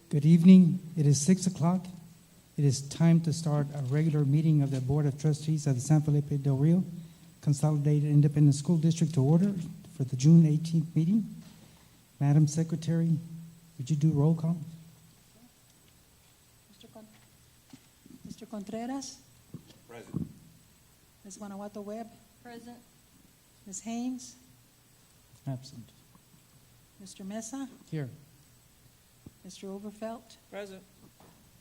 Good evening. It is 6 o'clock. It is time to start a regular meeting of the Board of Trustees of the San Felipe Del Rio Consolidated Independent School District to order for the June 18th meeting. Madam Secretary, would you do roll call? Mr. Contreras? Present. Ms. Guanajuato Webb? Present. Ms. Haynes? Absent. Mr. Mesa? Here. Mr. Overfelt? Present.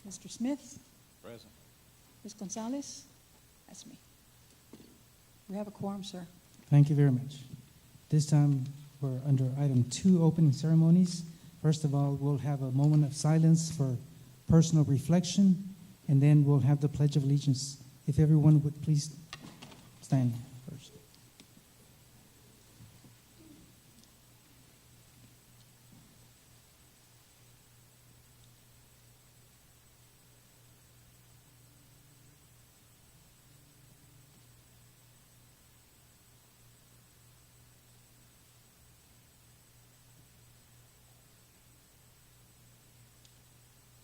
Mr. Smith? Present. Ms. Gonzalez? That's me. We have a quorum, sir. Thank you very much. This time we're under item 2, opening ceremonies. First of all, we'll have a moment of silence for personal reflection, and then we'll have the Pledge of Allegiance. If everyone would please stand first.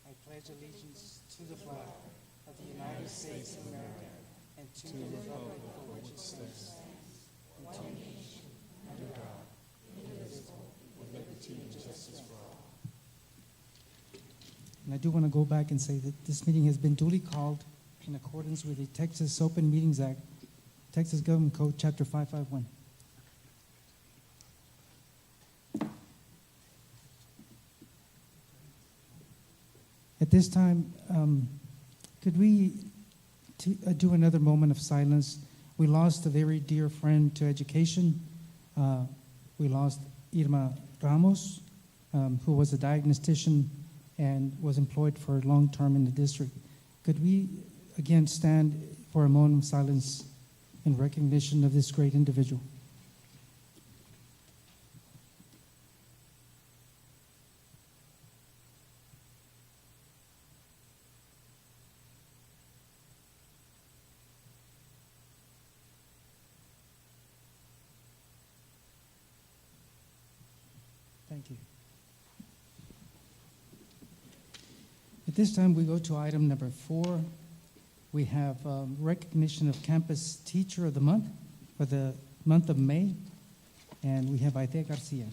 I pledge allegiance to the flag of the United States of America and to the republic for which it stands, one nation, under God, indivisible, with liberty and justice for all. And I do want to go back and say that this meeting has been duly called in accordance with the Texas Open Meetings Act, Texas Government Code, Chapter 551. At this time, could we do another moment of silence? We lost a very dear friend to education. We lost Irma Ramos, who was a diagnostician and was employed for long term in the district. Could we again stand for a moment of silence in recognition of this great individual? Thank you. At this time, we go to item number 4. We have recognition of Campus Teacher of the Month for the month of May, and we have Aide Garcia.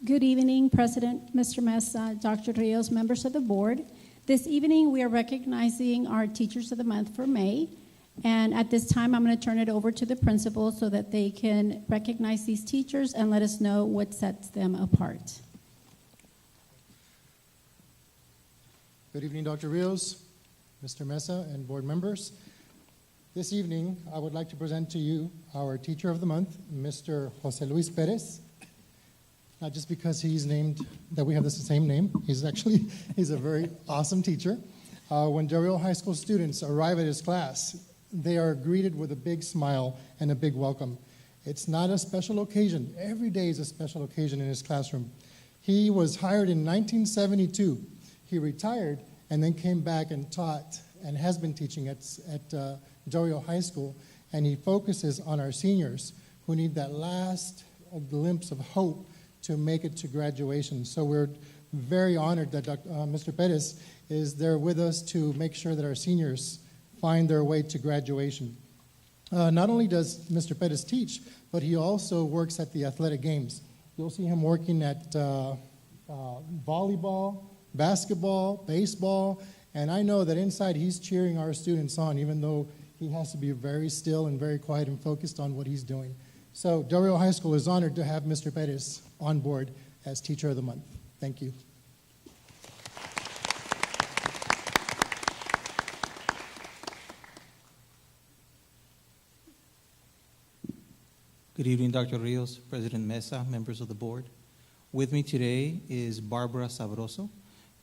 Good evening, President, Mr. Mesa, Dr. Rios, members of the board. This evening, we are recognizing our Teachers of the Month for May. And at this time, I'm going to turn it over to the principal so that they can recognize these teachers and let us know what sets them apart. Good evening, Dr. Rios, Mr. Mesa, and board members. This evening, I would like to present to you our Teacher of the Month, Mr. Jose Luis Perez. Not just because he's named, that we have the same name. He's a very awesome teacher. When Del Rio High School students arrive at his class, they are greeted with a big smile and a big welcome. It's not a special occasion. Every day is a special occasion in his classroom. He was hired in 1972. He retired and then came back and taught and has been teaching at Del Rio High School. And he focuses on our seniors who need that last glimpse of hope to make it to graduation. So we're very honored that Mr. Perez is there with us to make sure that our seniors find their way to graduation. Not only does Mr. Perez teach, but he also works at the athletic games. You'll see him working at volleyball, basketball, baseball, and I know that inside he's cheering our students on, even though he has to be very still and very quiet and focused on what he's doing. So Del Rio High School is honored to have Mr. Perez on board as Teacher of the Month. Thank you. Good evening, Dr. Rios, President Mesa, members of the board. With me today is Barbara Sabroso.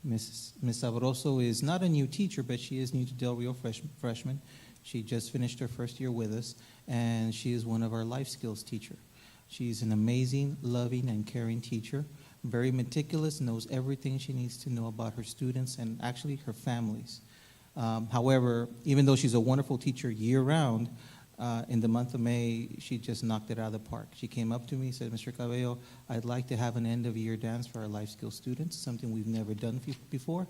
Ms. Sabroso is not a new teacher, but she is new to Del Rio freshman. She just finished her first year with us, and she is one of our life skills teacher. She's an amazing, loving, and caring teacher, very meticulous, knows everything she needs to know about her students and actually her families. However, even though she's a wonderful teacher year-round, In the month of May, she just knocked it out of the park. She came up to me, said, Mr. Cabello, I'd like to have an end-of-year dance for our life skills students, something we've never done before.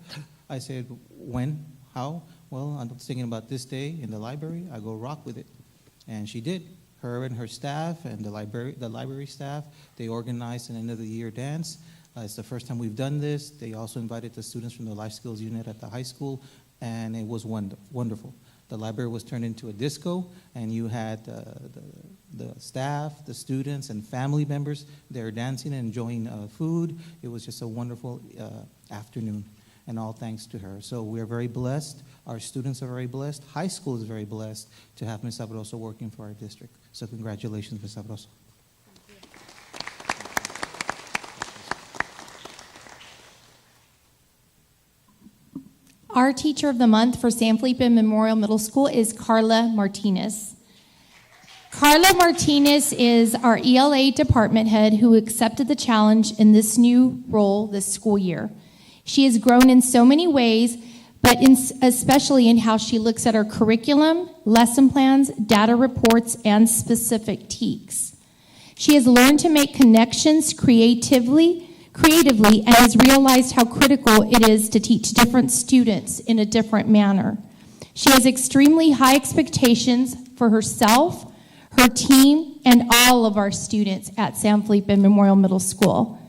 I said, when? How? Well, I'm thinking about this day in the library. I go rock with it. And she did. Her and her staff and the library staff, they organized an end-of-the-year dance. It's the first time we've done this. They also invited the students from the life skills unit at the high school, and it was wonderful. The library was turned into a disco, and you had the staff, the students, and family members there dancing and enjoying food. It was just a wonderful afternoon, and all thanks to her. So we're very blessed. Our students are very blessed. High school is very blessed to have Ms. Sabroso working for our district. So congratulations, Ms. Sabroso. Our Teacher of the Month for San Felipe Memorial Middle School is Carla Martinez. Carla Martinez is our ELA department head who accepted the challenge in this new role this school year. She has grown in so many ways, but especially in how she looks at our curriculum, lesson plans, data reports, and specific TEKs. She has learned to make connections creatively and has realized how critical it is to teach different students in a different manner. She has extremely high expectations for herself, her team, and all of our students at San Felipe Memorial Middle School.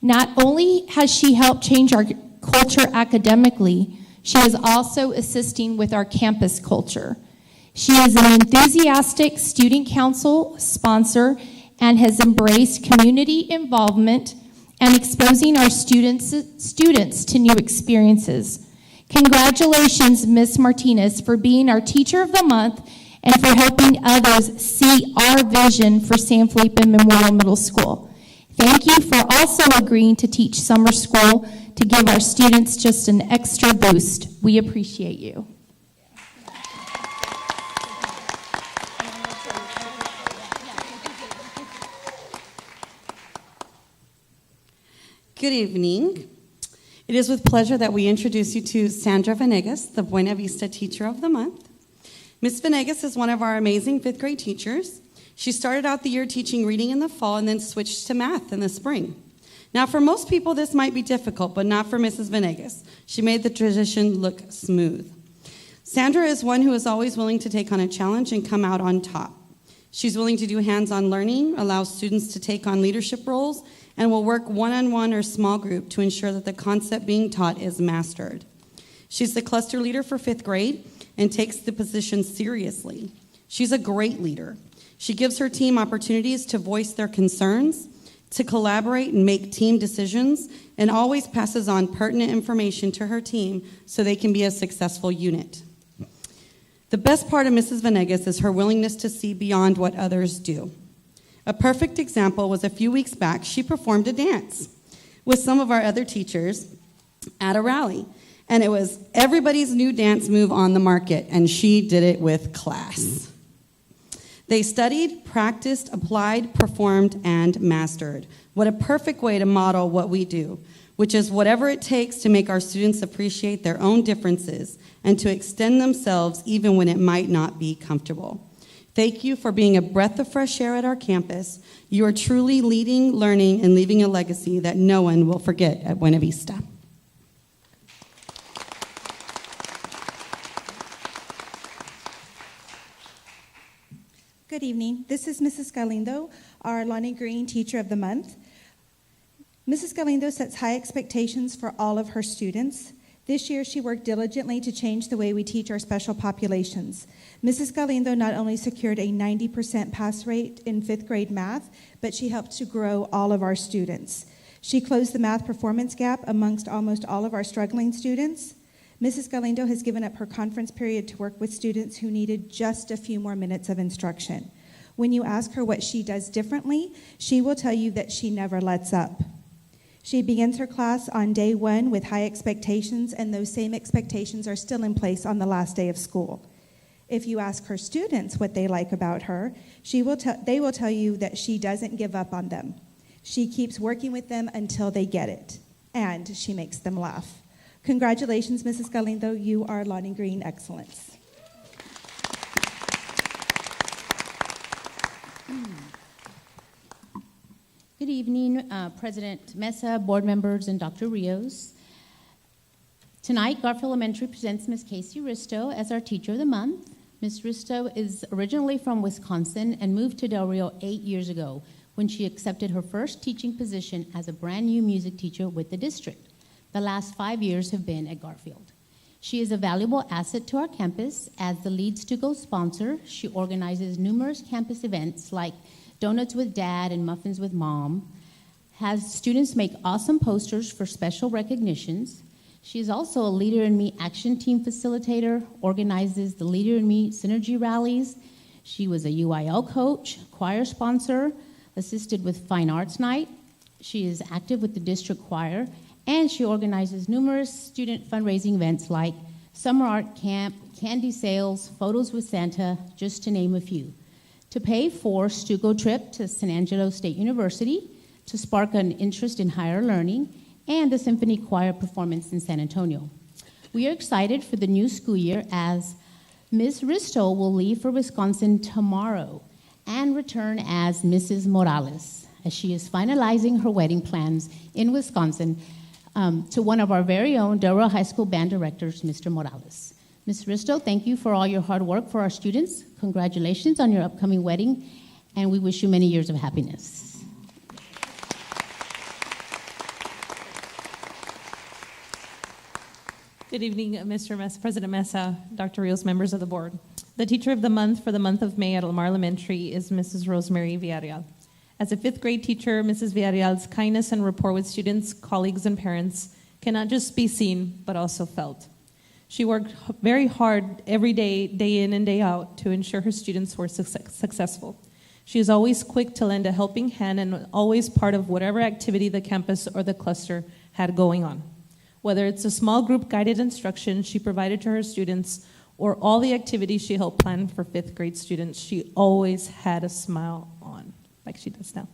Not only has she helped change our culture academically, she is also assisting with our campus culture. She is an enthusiastic student council sponsor and has embraced community involvement and exposing our students to new experiences. Congratulations, Ms. Martinez, for being our Teacher of the Month and for helping others see our vision for San Felipe Memorial Middle School. Thank you for also agreeing to teach summer school to give our students just an extra boost. We appreciate you. Good evening. It is with pleasure that we introduce you to Sandra Venegas, the Buena Vista Teacher of the Month. Ms. Venegas is one of our amazing fifth grade teachers. She started out the year teaching reading in the fall and then switched to math in the spring. Now, for most people, this might be difficult, but not for Mrs. Venegas. She made the transition look smooth. Sandra is one who is always willing to take on a challenge and come out on top. She's willing to do hands-on learning, allow students to take on leadership roles, and will work one-on-one or small group to ensure that the concept being taught is mastered. She's the cluster leader for fifth grade and takes the position seriously. She's a great leader. She gives her team opportunities to voice their concerns, to collaborate and make team decisions, and always passes on pertinent information to her team so they can be a successful unit. The best part of Mrs. Venegas is her willingness to see beyond what others do. A perfect example was a few weeks back, she performed a dance with some of our other teachers at a rally. And it was everybody's new dance move on the market, and she did it with class. They studied, practiced, applied, performed, and mastered. What a perfect way to model what we do, which is whatever it takes to make our students appreciate their own differences and to extend themselves even when it might not be comfortable. Thank you for being a breath of fresh air at our campus. You are truly leading, learning, and leaving a legacy that no one will forget at Buena Vista. Good evening. This is Mrs. Galindo, our Lonnie Green Teacher of the Month. Mrs. Galindo sets high expectations for all of her students. This year, she worked diligently to change the way we teach our special populations. Mrs. Galindo not only secured a 90% pass rate in fifth grade math, but she helped to grow all of our students. She closed the math performance gap amongst almost all of our struggling students. Mrs. Galindo has given up her conference period to work with students who needed just a few more minutes of instruction. When you ask her what she does differently, she will tell you that she never lets up. She begins her class on day one with high expectations, and those same expectations are still in place on the last day of school. If you ask her students what they like about her, they will tell you that she doesn't give up on them. She keeps working with them until they get it, and she makes them laugh. Congratulations, Mrs. Galindo. You are Lonnie Green Excellence. Good evening, President Mesa, board members, and Dr. Rios. Tonight, Garfield Elementary presents Ms. Casey Risto as our Teacher of the Month. Ms. Risto is originally from Wisconsin and moved to Del Rio 8 years ago when she accepted her first teaching position as a brand new music teacher with the district. The last 5 years have been at Garfield. She is a valuable asset to our campus. As the Leads to Go sponsor, she organizes numerous campus events like Donuts with Dad and Muffins with Mom, has students make awesome posters for special recognitions. She is also a Leader in Me Action Team facilitator, organizes the Leader in Me Synergy rallies. She was a UIL coach, choir sponsor, assisted with Fine Arts Night. She is active with the district choir, and she organizes numerous student fundraising events like Summer Art Camp, candy sales, photos with Santa, just to name a few, to pay for Stuco trip to San Angelo State University, to spark an interest in higher learning, and the symphony choir performance in San Antonio. We are excited for the new school year as Ms. Risto will leave for Wisconsin tomorrow and return as Mrs. Morales, as she is finalizing her wedding plans in Wisconsin to one of our very own Del Rio High School band directors, Mr. Morales. Ms. Risto, thank you for all your hard work for our students. Congratulations on your upcoming wedding, and we wish you many years of happiness. Good evening, Mr. Mesa, President Mesa, Dr. Rios, members of the board. The Teacher of the Month for the month of May at Lamar Elementary is Mrs. Rosemary Villarreal. As a fifth grade teacher, Mrs. Villarreal's kindness and rapport with students, colleagues, and parents cannot just be seen, but also felt. She worked very hard every day, day in and day out, to ensure her students were successful. She is always quick to lend a helping hand and always part of whatever activity the campus or the cluster had going on. Whether it's a small group guided instruction she provided to her students or all the activities she helped plan for fifth grade students, she always had a smile on, like she does now.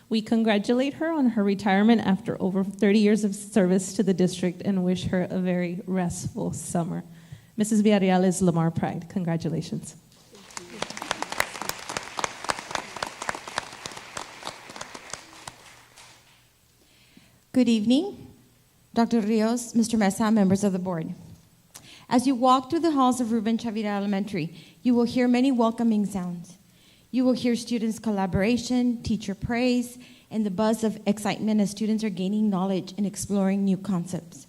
We congratulate her on her retirement after over 30 years of service to the district and wish her a very restful summer. Mrs. Villarreal is Lamar Pride. Congratulations. Good evening, Dr. Rios, Mr. Mesa, members of the board. As you walk through the halls of Ruben Chavira Elementary, you will hear many welcoming sounds. You will hear students' collaboration, teacher praise, and the buzz of excitement as students are gaining knowledge and exploring new concepts.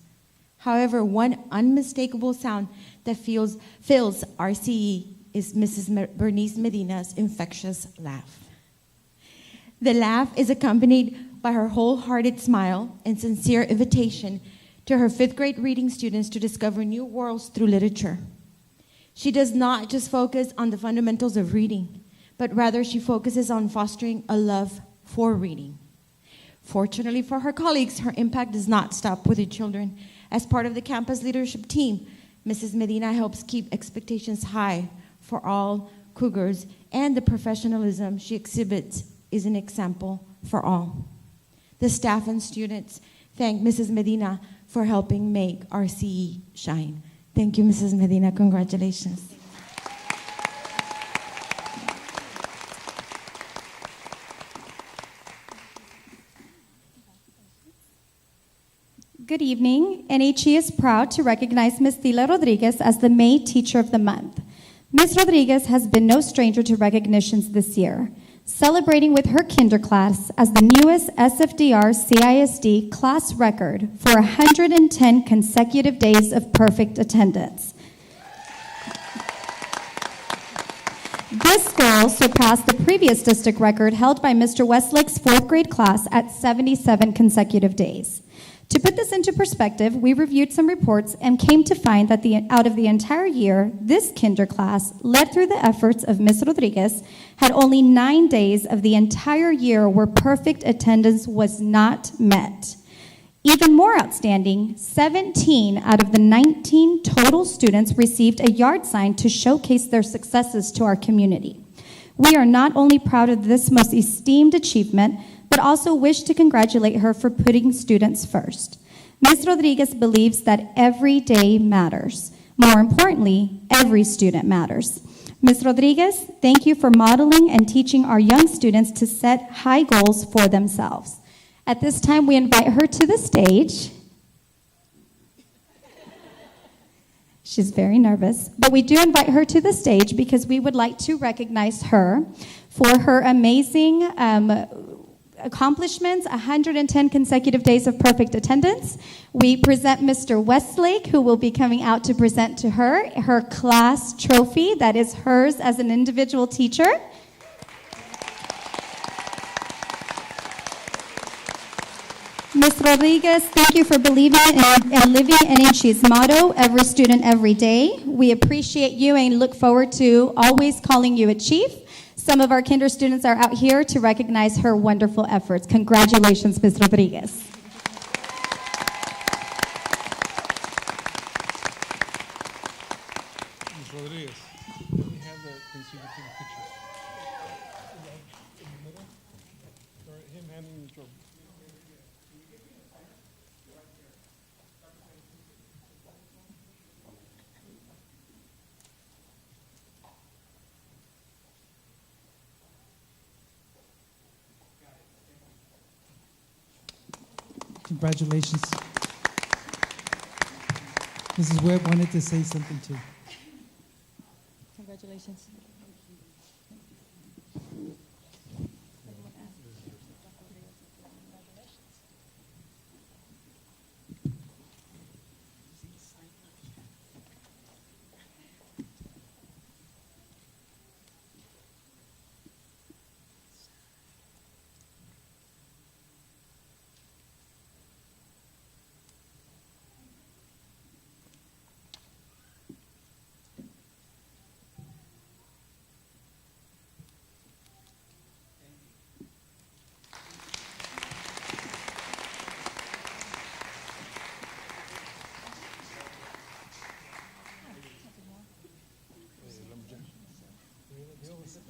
However, one unmistakable sound that fills RCE is Mrs. Bernice Medina's infectious laugh. The laugh is accompanied by her wholehearted smile and sincere invitation to her fifth grade reading students to discover new worlds through literature. She does not just focus on the fundamentals of reading, but rather she focuses on fostering a love for reading. Fortunately for her colleagues, her impact does not stop with the children. As part of the campus leadership team, Mrs. Medina helps keep expectations high for all Cougars, and the professionalism she exhibits is an example for all. The staff and students thank Mrs. Medina for helping make RCE shine. Thank you, Mrs. Medina. Congratulations. Good evening. NHE is proud to recognize Ms. Tila Rodriguez as the May Teacher of the Month. Ms. Rodriguez has been no stranger to recognitions this year, celebrating with her kinder class as the newest SFDR-CISD class record for 110 consecutive days of perfect attendance. This girl surpassed the previous district record held by Mr. Westlake's fourth grade class at 77 consecutive days. To put this into perspective, we reviewed some reports and came to find that out of the entire year, this kinder class, led through the efforts of Ms. Rodriguez, had only 9 days of the entire year where perfect attendance was not met. Even more outstanding, 17 out of the 19 total students received a yard sign to showcase their successes to our community. We are not only proud of this most esteemed achievement, but also wish to congratulate her for putting students first. Ms. Rodriguez believes that every day matters. More importantly, every student matters. Ms. Rodriguez, thank you for modeling and teaching our young students to set high goals for themselves. At this time, we invite her to the stage. She's very nervous, but we do invite her to the stage because we would like to recognize her for her amazing accomplishments, 110 consecutive days of perfect attendance. We present Mr. Westlake, who will be coming out to present to her her class trophy that is hers as an individual teacher. Ms. Rodriguez, thank you for believing and living in Inchi's motto, every student, every day. We appreciate you and look forward to always calling you a chief. Some of our kinder students are out here to recognize her wonderful efforts. Congratulations, Ms. Rodriguez. Ms. Rodriguez, let me have the thing so you can take a picture. In the middle? Or him handing the trophy. Congratulations. Mrs. Webb wanted to say something too. Congratulations.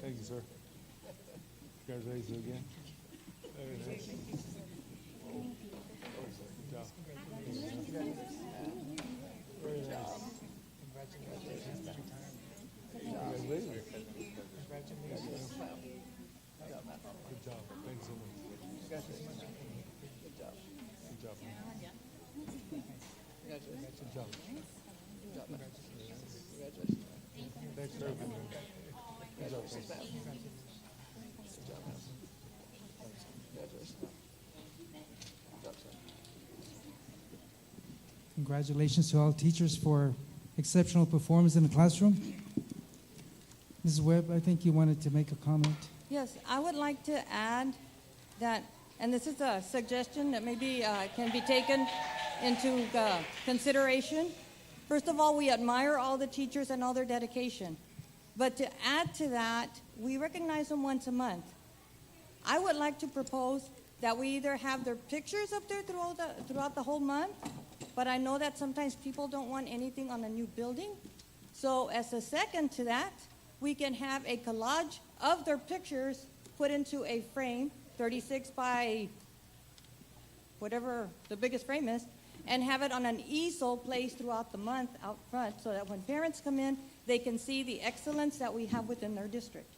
Thank you, sir. Congratulations again. Very nice. Good job. Very nice. Congratulations. Good job. Thanks so much. Good job. Good job. Good job. Thanks for everything. Good job. Congratulations to all teachers for exceptional performance in the classroom. Mrs. Webb, I think you wanted to make a comment. Yes, I would like to add that, and this is a suggestion that maybe can be taken into consideration. First of all, we admire all the teachers and all their dedication. But to add to that, we recognize them once a month. I would like to propose that we either have their pictures up there throughout the whole month, but I know that sometimes people don't want anything on a new building. So as a second to that, we can have a collage of their pictures put into a frame, 36 by whatever the biggest frame is, and have it on an easel placed throughout the month out front so that when parents come in, they can see the excellence that we have within their district.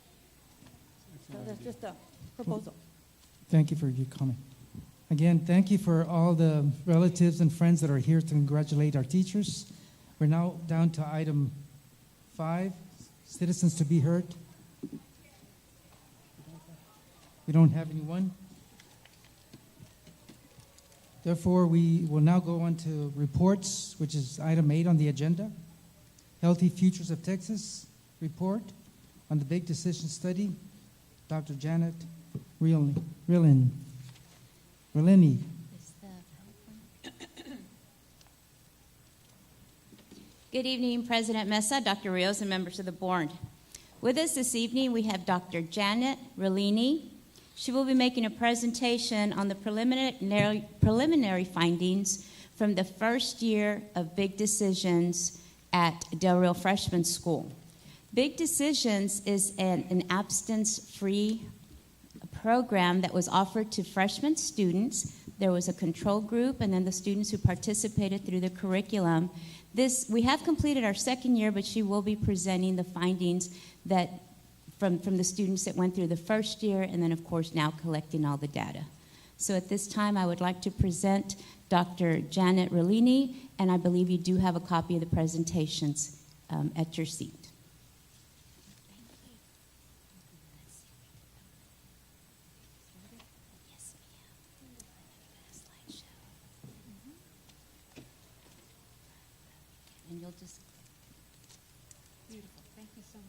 So that's just a proposal. Thank you for your comment. Again, thank you for all the relatives and friends that are here to congratulate our teachers. We're now down to item 5, citizens to be heard. We don't have anyone. Therefore, we will now go on to reports, which is item 8 on the agenda. Healthy Futures of Texas report on the Big Decision Study. Dr. Janet Rilini. Good evening, President Mesa, Dr. Rios, and members of the board. With us this evening, we have Dr. Janet Rilini. She will be making a presentation on the preliminary findings from the first year of Big Decisions at Del Rio Freshman School. Big Decisions is an abstinence-free program that was offered to freshman students There was a control group, and then the students who participated through the curriculum. We have completed our second year, but she will be presenting the findings that from the students that went through the first year, and then, of course, now collecting all the data. So at this time, I would like to present Dr. Janet Rollini, and I believe you do have a copy of the presentations at your seat. And you'll just... Beautiful. Thank you so much.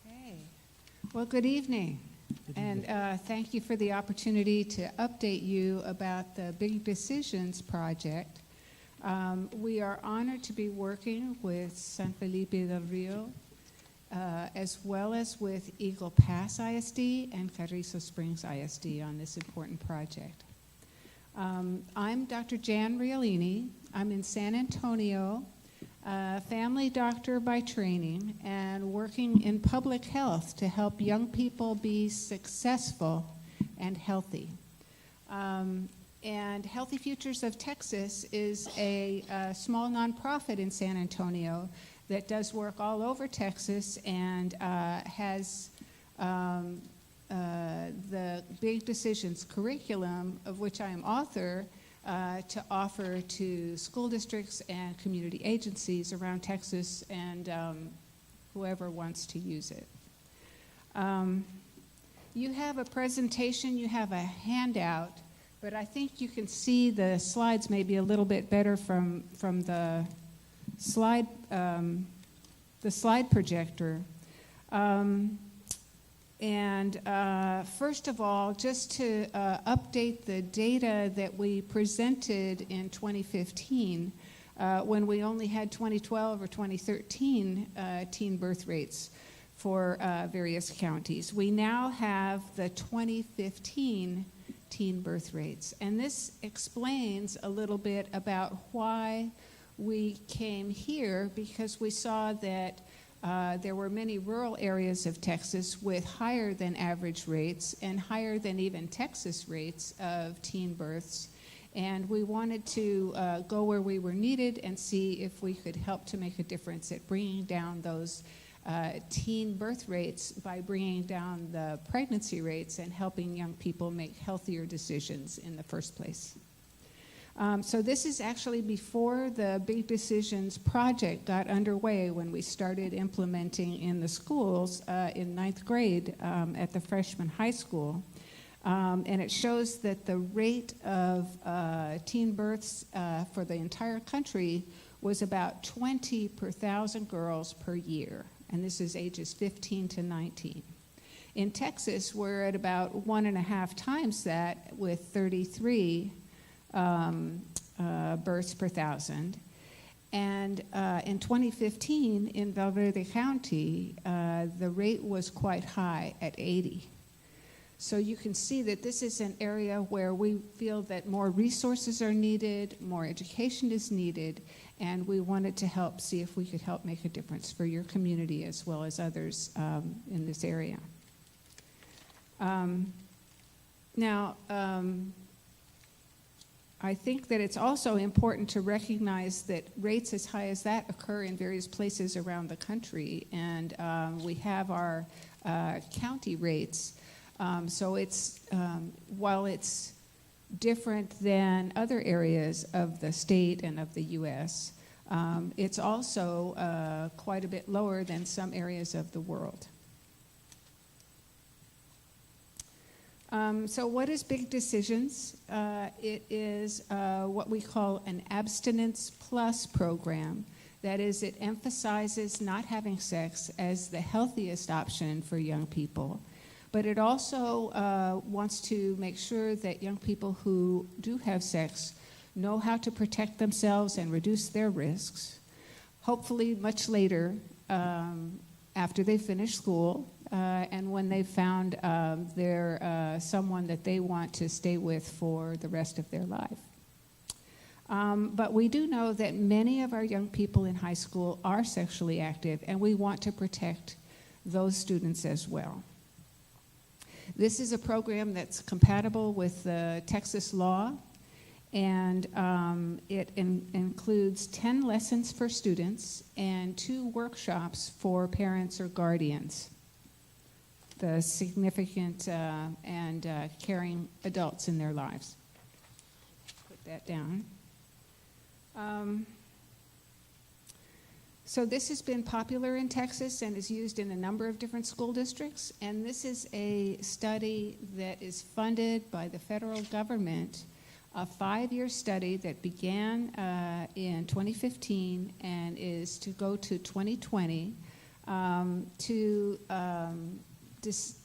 Okay. Well, good evening. And thank you for the opportunity to update you about the Big Decisions project. We are honored to be working with San Felipe del Rio, as well as with Eagle Pass ISD and Carrizo Springs ISD on this important project. I'm Dr. Jan Riolini. I'm in San Antonio, family doctor by training, and working in public health to help young people be successful and healthy. And Healthy Futures of Texas is a small nonprofit in San Antonio that does work all over Texas and has the Big Decisions curriculum, of which I am author, to offer to school districts and community agencies around Texas and whoever wants to use it. You have a presentation, you have a handout, but I think you can see the slides maybe a little bit better from the slide projector. First of all, just to update the data that we presented in 2015, when we only had 2012 or 2013 teen birth rates for various counties. We now have the 2015 teen birth rates. And this explains a little bit about why we came here, because we saw that there were many rural areas of Texas with higher than average rates and higher than even Texas rates of teen births. And we wanted to go where we were needed and see if we could help to make a difference at bringing down those teen birth rates by bringing down the pregnancy rates and helping young people make healthier decisions in the first place. So this is actually before the Big Decisions project got underway, when we started implementing in the schools in 9th grade at the freshman high school. And it shows that the rate of teen births for the entire country was about 20 per 1,000 girls per year. And this is ages 15 to 19. In Texas, we're at about 1.5 times that, with 33 births per 1,000. And in 2015, in Valverde County, the rate was quite high at 80. So you can see that this is an area where we feel that more resources are needed, more education is needed, and we wanted to help see if we could help make a difference for your community as well as others in this area. I think that it's also important to recognize that rates as high as that occur in various places around the country, and we have our county rates. So it's, while it's different than other areas of the state and of the U.S., it's also quite a bit lower than some areas of the world. So what is Big Decisions? It is what we call an abstinence plus program. That is, it emphasizes not having sex as the healthiest option for young people. But it also wants to make sure that young people who do have sex know how to protect themselves and reduce their risks, hopefully much later after they finish school and when they've found someone that they want to stay with for the rest of their life. But we do know that many of our young people in high school are sexually active, and we want to protect those students as well. This is a program that's compatible with the Texas law, and it includes 10 lessons for students and 2 workshops for parents or guardians, the significant and caring adults in their lives. Put that down. So this has been popular in Texas and is used in a number of different school districts, and this is a study that is funded by the federal government, a 5-year study that began in 2015 and is to go to 2020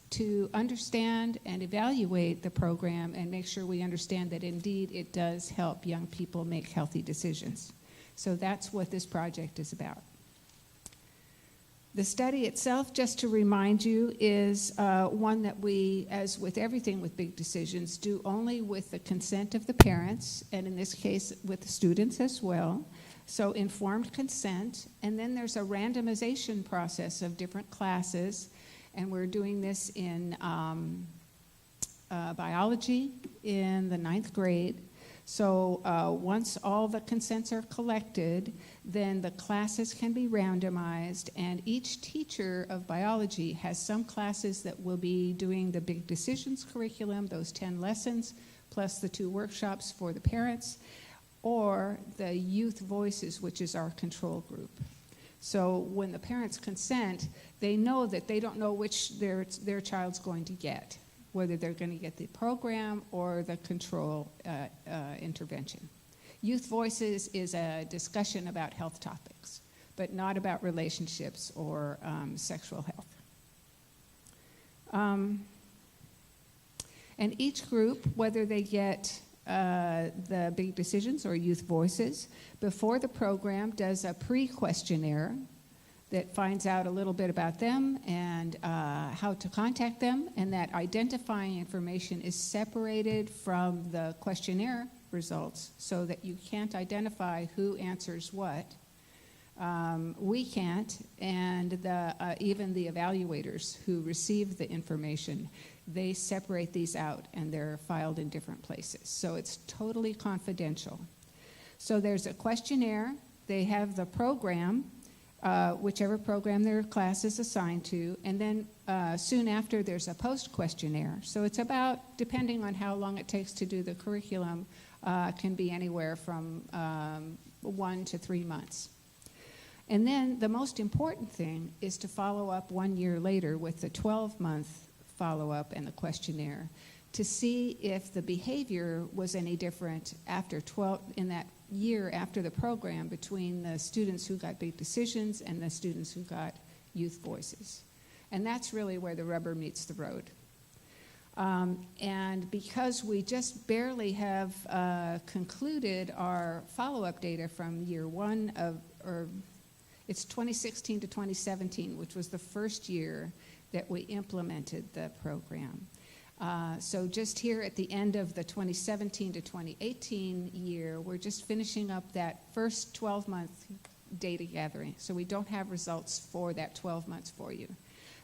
to understand and evaluate the program and make sure we understand that indeed it does help young people make healthy decisions. So that's what this project is about. The study itself, just to remind you, is one that we, as with everything with big decisions, do only with the consent of the parents, and in this case with the students as well. So informed consent, and then there's a randomization process of different classes, and we're doing this in biology in the 9th grade. So once all the consents are collected, then the classes can be randomized, and each teacher of biology has some classes that will be doing the big decisions curriculum, those 10 lessons, plus the 2 workshops for the parents, or the youth voices, which is our control group. So when the parents consent, they know that they don't know which their child's going to get, whether they're going to get the program or the control intervention. Youth Voices is a discussion about health topics, but not about relationships or sexual health. And each group, whether they get the big decisions or Youth Voices, before the program does a pre-questionnaire that finds out a little bit about them and how to contact them, and that identifying information is separated from the questionnaire results so that you can't identify who answers what. We can't, and even the evaluators who receive the information, they separate these out and they're filed in different places. So it's totally confidential. So there's a questionnaire, they have the program, whichever program their class is assigned to, and then soon after there's a post-questionnaire. So it's about, depending on how long it takes to do the curriculum, can be anywhere from 1 to 3 months. And then the most important thing is to follow up 1 year later with the 12-month follow-up and the questionnaire to see if the behavior was any different after in that year after the program between the students who got big decisions and the students who got Youth Voices. And that's really where the rubber meets the road. And because we just barely have concluded our follow-up data from year 1 it's 2016 to 2017, which was the first year that we implemented the program. So just here at the end of the 2017 to 2018 year, we're just finishing up that first 12-month data gathering. So we don't have results for that 12 months for you.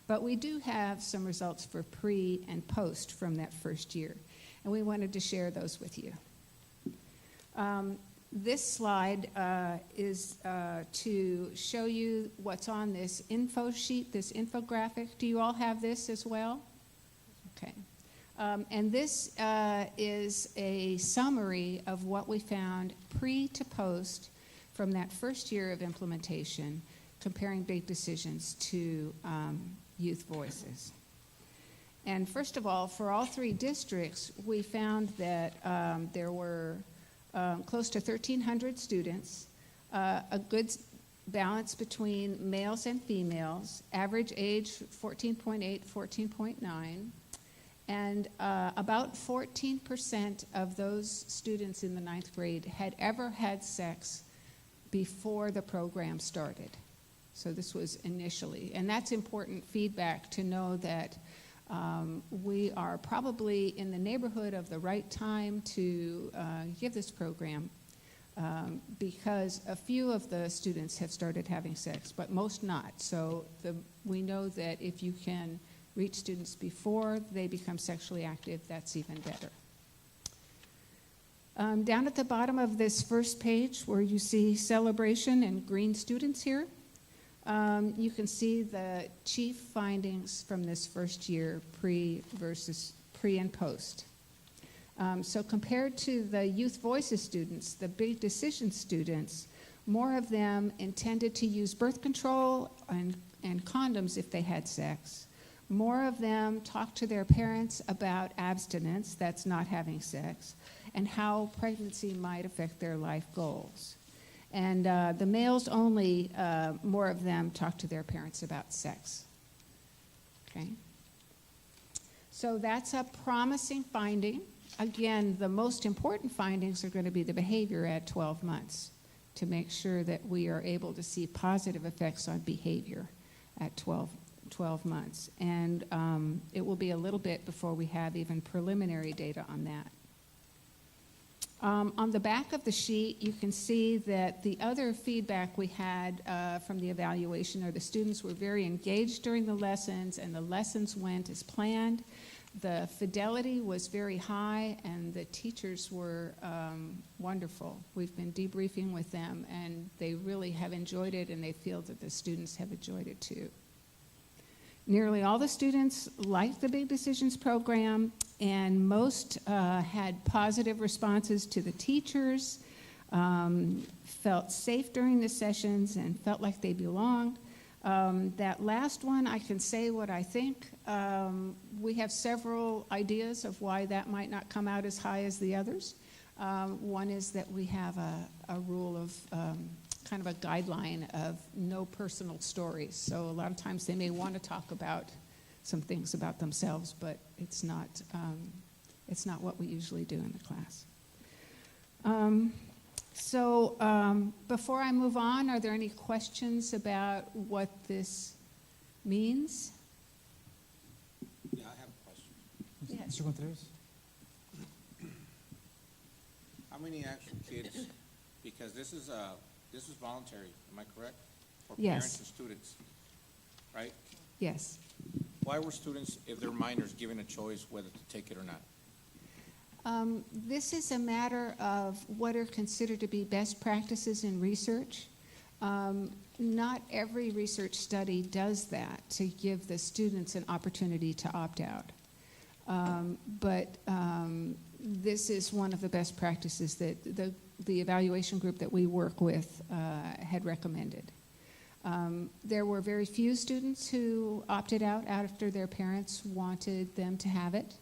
But we do have some results for pre and post from that first year. And we wanted to share those with you. This slide is to show you what's on this info sheet, this infographic. Do you all have this as well? Okay. And this is a summary of what we found pre to post from that first year of implementation, comparing big decisions to Youth Voices. And first of all, for all 3 districts, we found that there were close to 1,300 students, a good balance between males and females, average age 14.8, 14.9, and about 14% of those students in the 9th grade had ever had sex before the program started. So this was initially, and that's important feedback to know that we are probably in the neighborhood of the right time to give this program because a few of the students have started having sex, but most not. So we know that if you can reach students before they become sexually active, that's even better. Down at the bottom of this first page where you see celebration and green students here, you can see the chief findings from this first year, pre and post. So compared to the Youth Voices students, the big decision students, more of them intended to use birth control and condoms if they had sex. More of them talked to their parents about abstinence, that's not having sex, and how pregnancy might affect their life goals. And the males only, more of them talked to their parents about sex. Okay? So that's a promising finding. Again, the most important findings are going to be the behavior at 12 months to make sure that we are able to see positive effects on behavior at 12 months. And it will be a little bit before we have even preliminary data on that. On the back of the sheet, you can see that the other feedback we had from the evaluation are the students were very engaged during the lessons, and the lessons went as planned. The fidelity was very high, and the teachers were wonderful. We've been debriefing with them, and they really have enjoyed it, and they feel that the students have enjoyed it too. Nearly all the students liked the Big Decisions program, and most had positive responses to the teachers, felt safe during the sessions, and felt like they belonged. That last one, I can say what I think. We have several ideas of why that might not come out as high as the others. One is that we have a rule of kind of a guideline of no personal stories. So a lot of times they may want to talk about some things about themselves, but it's not what we usually do in the class. Before I move on, are there any questions about what this means? Yeah, I have a question. Yes. Mr. Contreras? How many actual kids, because this is voluntary, am I correct? For Yes. parents and students, right? Yes. Why were students, if they're minors, given a choice whether to take it or not? This is a matter of what are considered to be best practices in research. Not every research study does that to give the students an opportunity to opt out. But this is one of the best practices that the evaluation group that we work with had recommended. There were very few students who opted out after their parents wanted them to have it.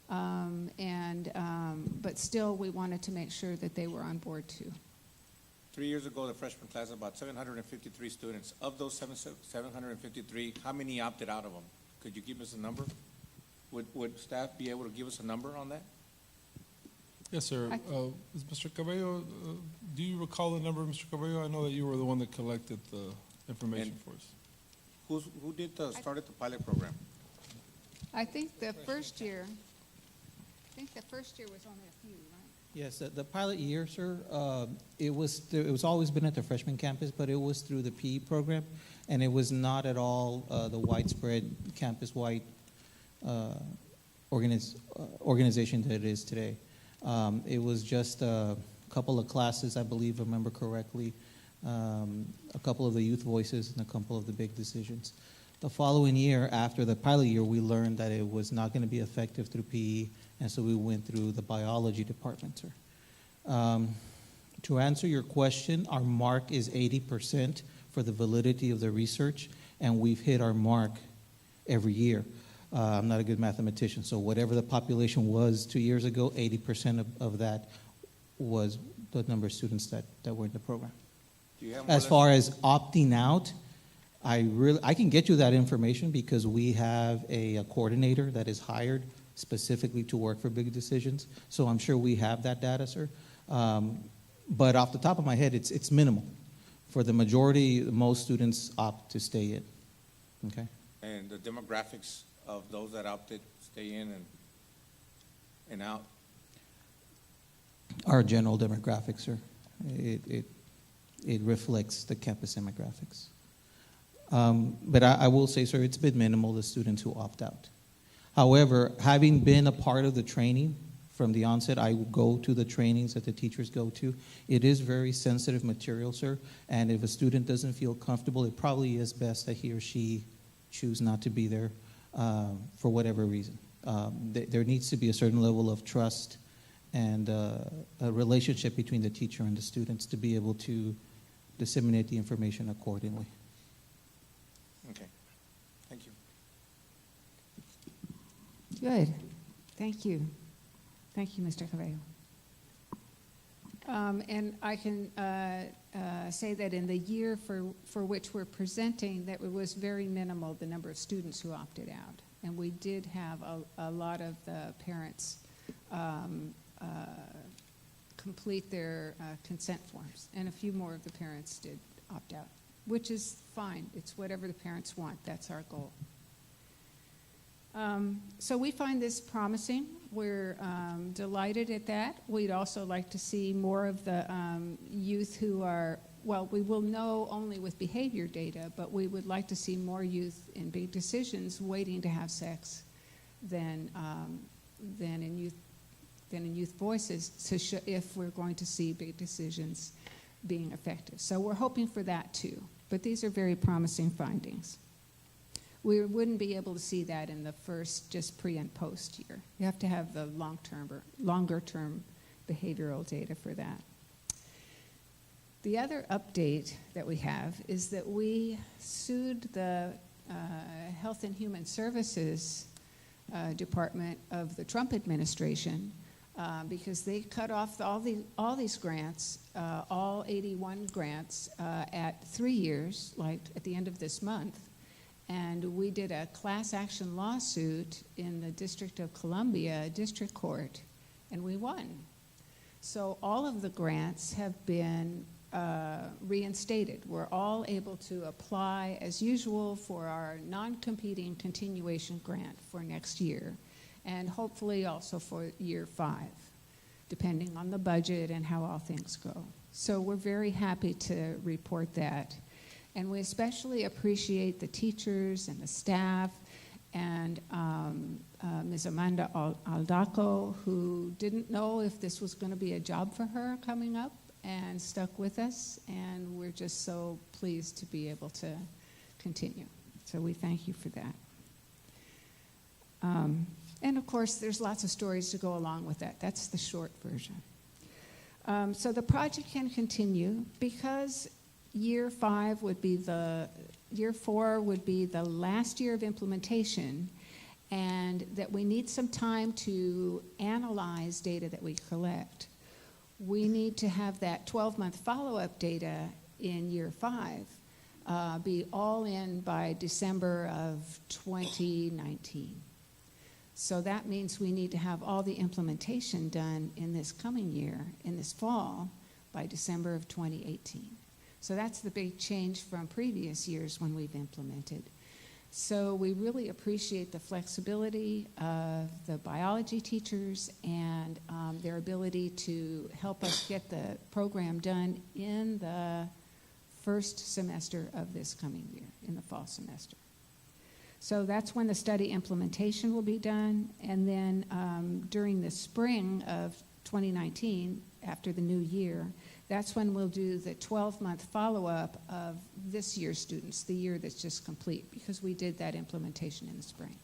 But still, we wanted to make sure that they were on board too. 3 years ago, the freshman class, about 753 students. Of those 753, how many opted out of them? Could you give us a number? Would staff be able to give us a number on that? Yes, sir. Is Mr. Cabello, do you recall the number, Mr. Cabello? I know that you were the one that collected the information for us. Who started the pilot program? I think the first year was only a few, right? Yes, the pilot year, sir, it was always been at the freshman campus, but it was through the PE program, and it was not at all the widespread campus-wide organization that it is today. It was just a couple of classes, I believe, remember correctly, a couple of the youth voices and a couple of the big decisions. The following year, after the pilot year, we learned that it was not going to be effective through PE, and so we went through the biology department, sir. To answer your question, our mark is 80% for the validity of the research, and we've hit our mark every year. I'm not a good mathematician, so whatever the population was 2 years ago, 80% of that was the number of students that were in the program. As far as opting out, I can get you that information because we have a coordinator that is hired specifically to work for Big Decisions. So I'm sure we have that data, sir. But off the top of my head, it's minimal. For the majority, most students opt to stay in. Okay. And the demographics of those that opted stay in and out? Our general demographics, sir. It reflects the campus demographics. But I will say, sir, it's been minimal, the students who opt out. However, having been a part of the training from the onset, I go to the trainings that the teachers go to. It is very sensitive material, sir, and if a student doesn't feel comfortable, it probably is best that he or she choose not to be there for whatever reason. There needs to be a certain level of trust and a relationship between the teacher and the students to be able to disseminate the information accordingly. Okay. Thank you. Good. Thank you. Thank you, Mr. Cabello. And I can say that in the year for which we're presenting, that it was very minimal, the number of students who opted out. And we did have a lot of the parents complete their consent forms. And a few more of the parents did opt out, which is fine. It's whatever the parents want. That's our goal. So we find this promising. We're delighted at that. We'd also like to see more of the youth who are, well, we will know only with behavior data, but we would like to see more youth in big decisions waiting to have sex than in youth voices to show if we're going to see big decisions being effective. So we're hoping for that too. But these are very promising findings. We wouldn't be able to see that in the first, just pre and post year. You have to have the long-term or longer-term behavioral data for that. The other update that we have is that we sued the Health and Human Services Department of the Trump administration because they cut off all these grants, all 81 grants at 3 years, like at the end of this month. And we did a class action lawsuit in the District of Columbia District Court, and we won. So all of the grants have been reinstated. We're all able to apply as usual for our non-competing continuation grant for next year, and hopefully also for year 5, depending on the budget and how all things go. So we're very happy to report that. And we especially appreciate the teachers and the staff and Ms. Amanda Aldaco, who didn't know if this was going to be a job for her coming up and stuck with us. And we're just so pleased to be able to continue. So we thank you for that. And of course, there's lots of stories to go along with that. That's the short version. So the project can continue because year 4 would be the last year of implementation, and that we need some time to analyze data that we collect. We need to have that 12-month follow-up data in year 5 be all in by December of 2019. So that means we need to have all the implementation done in this coming year, in this fall, by December of 2018. So that's the big change from previous years when we've implemented. So we really appreciate the flexibility of the biology teachers and their ability to help us get the program done in the first semester of this coming year, in the fall semester. So that's when the study implementation will be done, and then during the spring of 2019, after the new year, that's when we'll do the 12-month follow-up of this year's students, the year that's just complete, because we did that implementation in the spring.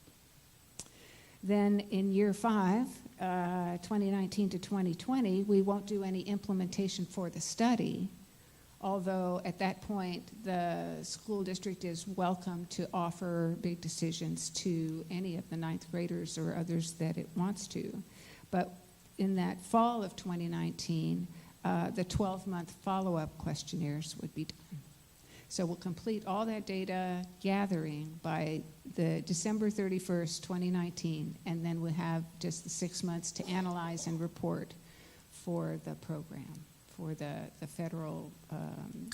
Then in year 5, 2019 to 2020, we won't do any implementation for the study, although at that point the school district is welcome to offer big decisions to any of the 9th graders or others that it wants to. But in that fall of 2019, the 12-month follow-up questionnaires would be done. So we'll complete all that data gathering by the December 31st, 2019, and then we'll have just the 6 months to analyze and report for the program, for the federal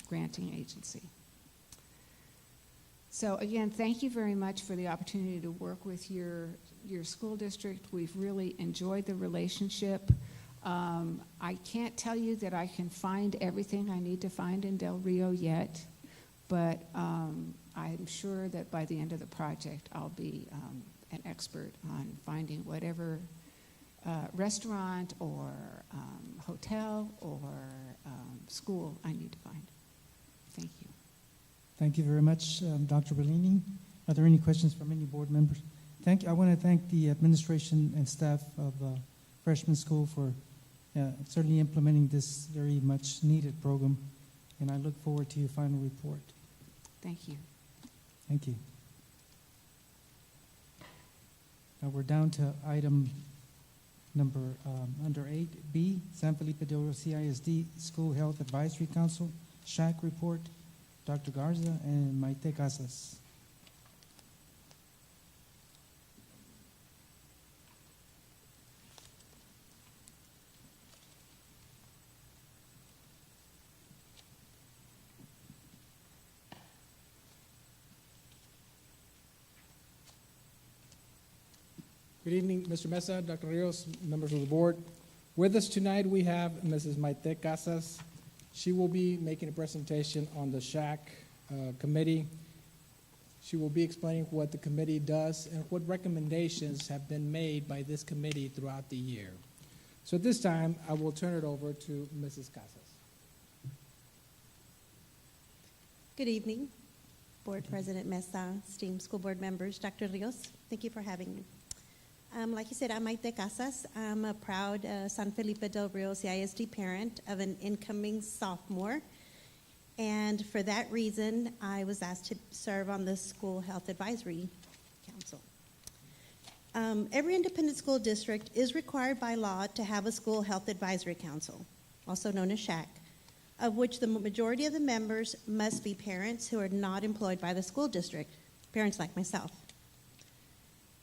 granting agency. So again, thank you very much for the opportunity to work with your school district. We've really enjoyed the relationship. I can't tell you that I can find everything I need to find in Del Rio yet, but I'm sure that by the end of the project, I'll be an expert on finding whatever restaurant or hotel or school I need to find. Thank you. Thank you very much, Dr. Bellini. Are there any questions from any board members? I want to thank the administration and staff of Freshman School for certainly implementing this very much needed program, and I look forward to your final report. Thank you. Thank you. Now we're down to item number under 8B, San Felipe Del Rio CISD School Health Advisory Council, SHAC report, Dr. Garza and Maite Casas. Good evening, Mr. Mesa, Dr. Rios, members of the board. With us tonight, we have Mrs. Maite Casas. She will be making a presentation on the SHAC committee. She will be explaining what the committee does and what recommendations have been made by this committee throughout the year. So at this time, I will turn it over to Mrs. Casas. Good evening, Board President Mesa, esteemed school board members, Dr. Rios. Thank you for having me. Like you said, I'm Maite Casas. I'm a proud San Felipe Del Rio CISD parent of an incoming sophomore. And for that reason, I was asked to serve on the School Health Advisory Council. Every independent school district is required by law to have a School Health Advisory Council, also known as SHAC, of which the majority of the members must be parents who are not employed by the school district, parents like myself.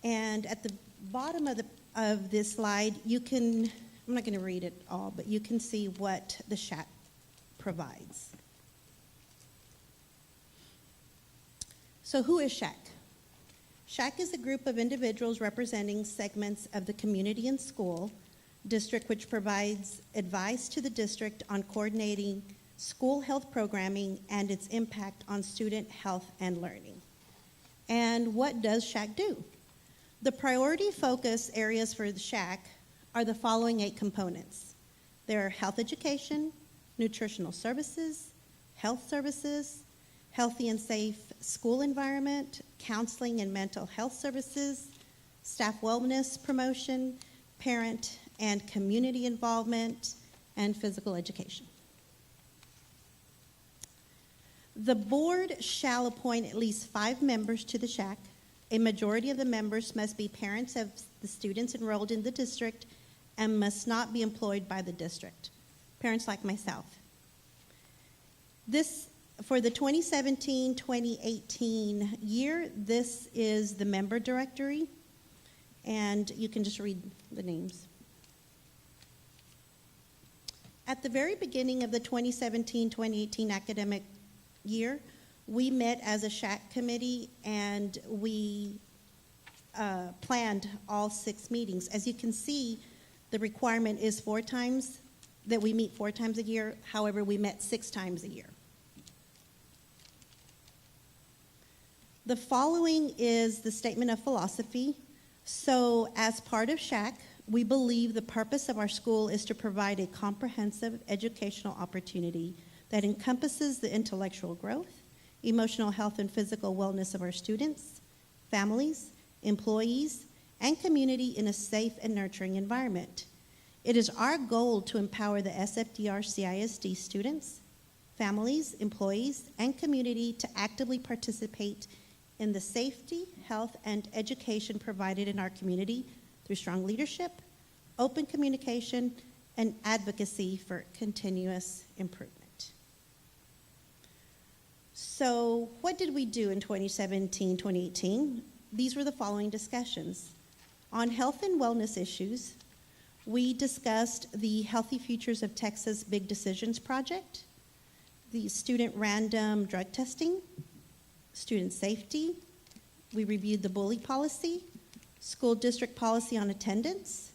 And at the bottom of this slide, you can, I'm not going to read it all, but you can see what the SHAC provides. So who is SHAC? SHAC is a group of individuals representing segments of the community and school district which provides advice to the district on coordinating school health programming and its impact on student health and learning. And what does SHAC do? The priority focus areas for the SHAC are the following 8 components. They're health education, nutritional services, health services, healthy and safe school environment, counseling and mental health services, staff wellness promotion, parent and community involvement, and physical education. The board shall appoint at least 5 members to the SHAC. A majority of the members must be parents of the students enrolled in the district and must not be employed by the district. Parents like myself. This, for the 2017-2018 year, this is the member directory, and you can just read the names. At the very beginning of the 2017-2018 academic year, we met as a SHAC committee and we planned all 6 meetings. As you can see, the requirement is 4 times, that we meet 4 times a year. However, we met 6 times a year. The following is the statement of philosophy. So as part of SHAC, we believe the purpose of our school is to provide a comprehensive educational opportunity that encompasses the intellectual growth, emotional health and physical wellness of our students, families, employees, and community in a safe and nurturing environment. It is our goal to empower the SFDRCISD students, families, employees, and community to actively participate in the safety, health, and education provided in our community through strong leadership, open communication, and advocacy for continuous improvement. So what did we do in 2017-2018? These were the following discussions. On health and wellness issues, we discussed the Healthy Futures of Texas Big Decisions project, the student random drug testing, student safety. We reviewed the bully policy, school district policy on attendance.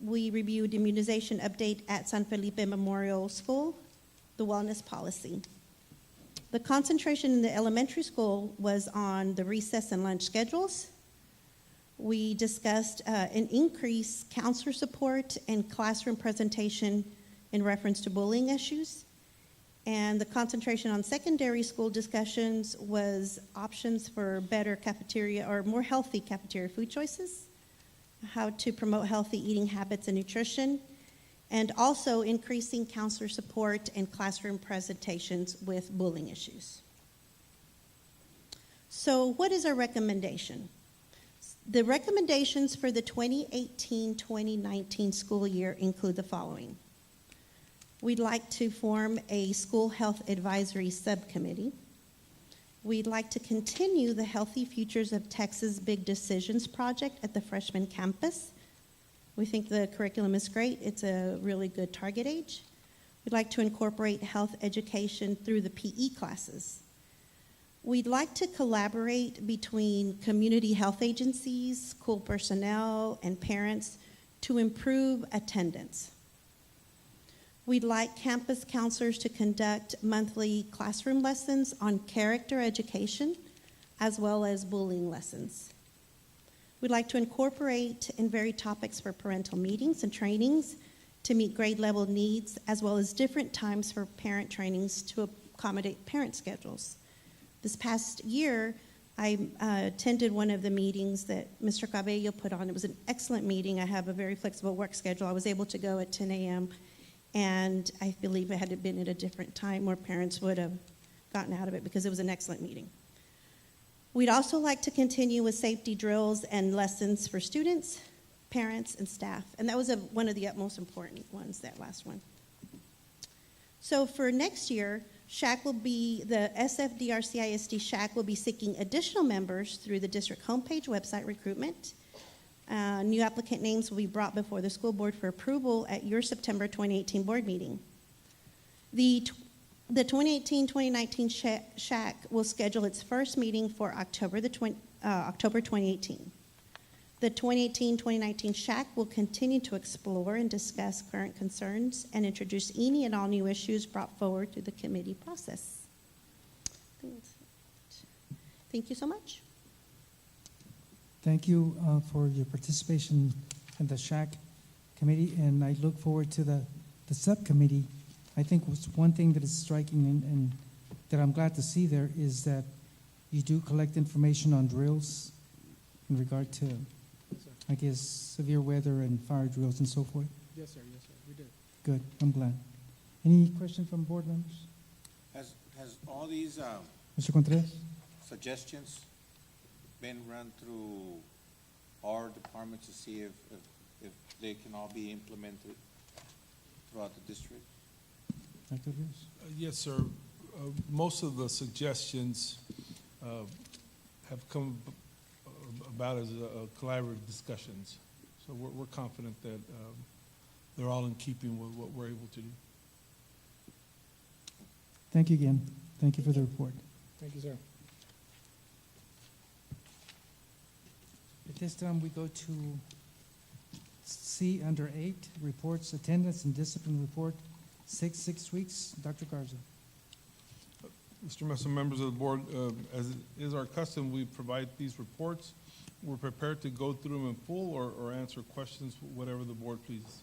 We reviewed immunization update at San Felipe Memorial School, the wellness policy. The concentration in the elementary school was on the recess and lunch schedules. We discussed an increased counselor support and classroom presentation in reference to bullying issues. And the concentration on secondary school discussions was options for better cafeteria or more healthy cafeteria food choices, how to promote healthy eating habits and nutrition, and also increasing counselor support and classroom presentations with bullying issues. So what is our recommendation? The recommendations for the 2018-2019 school year include the following. We'd like to form a school health advisory subcommittee. We'd like to continue the Healthy Futures of Texas Big Decisions project at the freshman campus. We think the curriculum is great. It's a really good target age. We'd like to incorporate health education through the PE classes. We'd like to collaborate between community health agencies, school personnel, and parents to improve attendance. We'd like campus counselors to conduct monthly classroom lessons on character education, as well as bullying lessons. We'd like to incorporate and vary topics for parental meetings and trainings to meet grade level needs, as well as different times for parent trainings to accommodate parent schedules. This past year, I attended one of the meetings that Mr. Cabello put on. It was an excellent meeting. I have a very flexible work schedule. I was able to go at 10 a.m., and I believe it had been at a different time where parents would have gotten out of it because it was an excellent meeting. We'd also like to continue with safety drills and lessons for students, parents, and staff. And that was one of the utmost important ones, that last one. So for next year, SHAC will be, the SFDRCISD SHAC will be seeking additional members through the district homepage website recruitment. New applicant names will be brought before the school board for approval at your September 2018 board meeting. The 2018-2019 SHAC will schedule its first meeting for October 2018. The 2018-2019 SHAC will continue to explore and discuss current concerns and introduce any and all new issues brought forward through the committee process. Thank you so much. Thank you for your participation in the SHAC committee, and I look forward to the subcommittee. I think what's one thing that is striking and that I'm glad to see there is that you do collect information on drills in regard to, I guess, severe weather and fire drills and so forth. Yes, sir, we did. Good, I'm glad. Any questions from board members? Has all these Mr. Contreras? suggestions been run through our department to see if they can all be implemented throughout the district? Dr. Rios? Yes, sir. Most of the suggestions have come about as collaborative discussions. So we're confident that they're all in keeping with what we're able to do. Thank you again. Thank you for the report. Thank you, sir. At this time, we go to C under 8, reports, attendance and discipline report, 6 weeks. Dr. Garza. Mr. Mesa, members of the board, as is our custom, we provide these reports. We're prepared to go through them in full or answer questions, whatever the board pleases.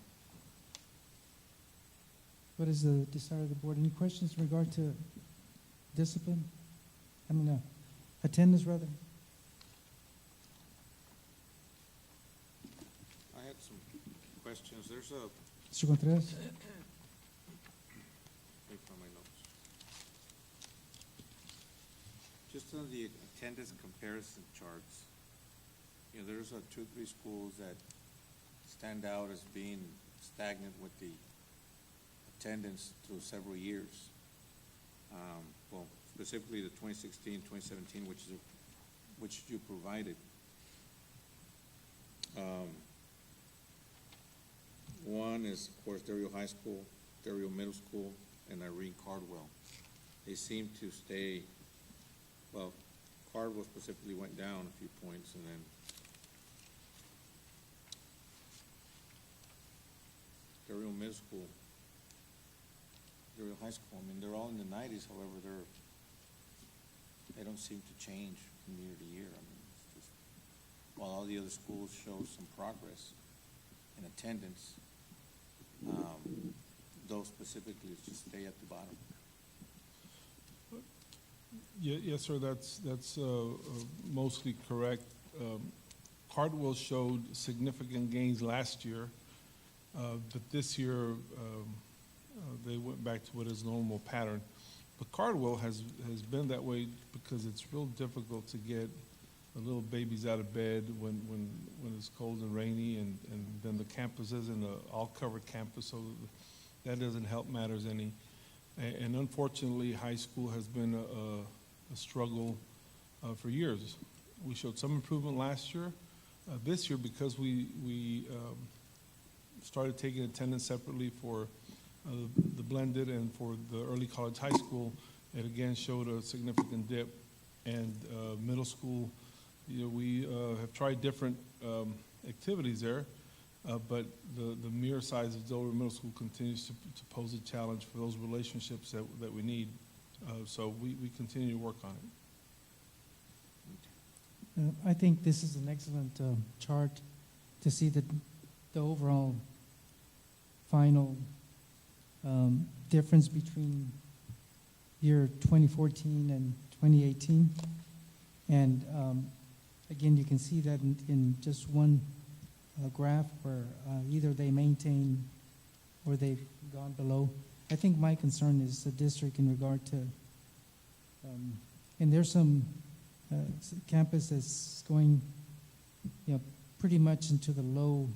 What is the desire of the board? Any questions in regard to discipline? Attendance, rather? I had some questions. There's a... Mr. Contreras? Let me find my notes. Just on the attendance comparison charts, there's 2 or 3 schools that stand out as being stagnant with the attendance through several years. Well, specifically the 2016, 2017, which you provided. One is, of course, Dario High School, Dario Middle School, and Irene Cardwell. They seem to stay, well, Cardwell specifically went down a few points, and then Dario Middle School, Dario High School, they're all in the 90s, however, they don't seem to change from year to year. I mean, it's just, while all the other schools show some progress in attendance, those specifically just stay at the bottom. Yes, sir, that's mostly correct. Cardwell showed significant gains last year, but this year they went back to what is normal pattern. But Cardwell has been that way because it's real difficult to get the little babies out of bed when it's cold and rainy, and then the campus isn't an all-covered campus, so that doesn't help matters any. And unfortunately, high school has been a struggle for years. We showed some improvement last year. This year, because we started taking attendance separately for the blended and for the early college high school, it again showed a significant dip. And middle school, we have tried different activities there, but the mere size of Del Rio Middle School continues to pose a challenge for those relationships that we need. So we continue to work on it. I think this is an excellent chart to see the overall final difference between year 2014 and 2018. And again, you can see that in just one graph where either they maintain or they've gone below. I think my concern is the district in regard to, and there's some campus that's going, pretty much into the low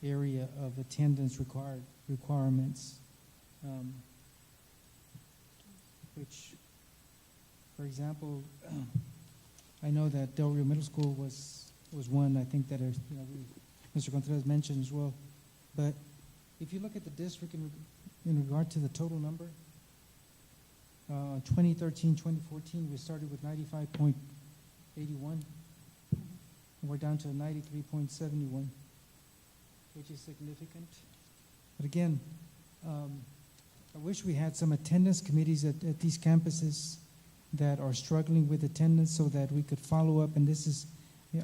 area of attendance requirements, which, for example, I know that Del Rio Middle School was one. I think that Mr. Contreras mentioned as well. But if you look at the district in regard to the total number, 2013, 2014, we started with 95.81. And we're down to 93.71, which is significant. But again, I wish we had some attendance committees at these campuses that are struggling with attendance so that we could follow up. And this is,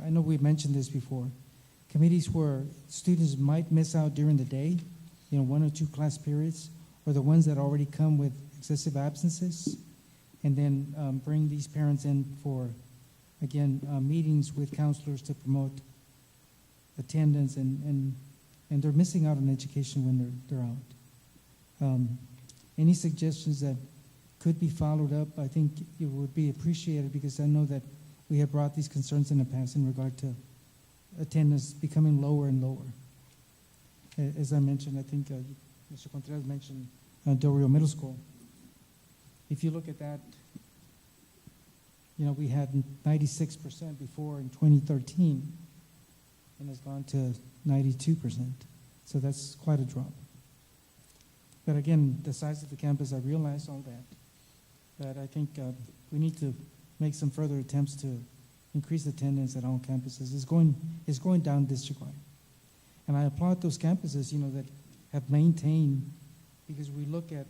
I know we've mentioned this before, committees where students might miss out during the day, 1 or 2 class periods, or the ones that already come with excessive absences, and then bring these parents in for, again, meetings with counselors to promote attendance, and they're missing out on education when they're out. Any suggestions that could be followed up, I think it would be appreciated, because I know that we have brought these concerns in the past in regard to attendance becoming lower and lower. As I mentioned, I think Mr. Contreras mentioned Del Rio Middle School. If you look at that, we had 96% before in 2013, and it's gone to 92%. So that's quite a drop. But again, the size of the campus, I realize all that. But I think we need to make some further attempts to increase attendance at all campuses. It's going down district-wide. And I applaud those campuses, that have maintained, because we look at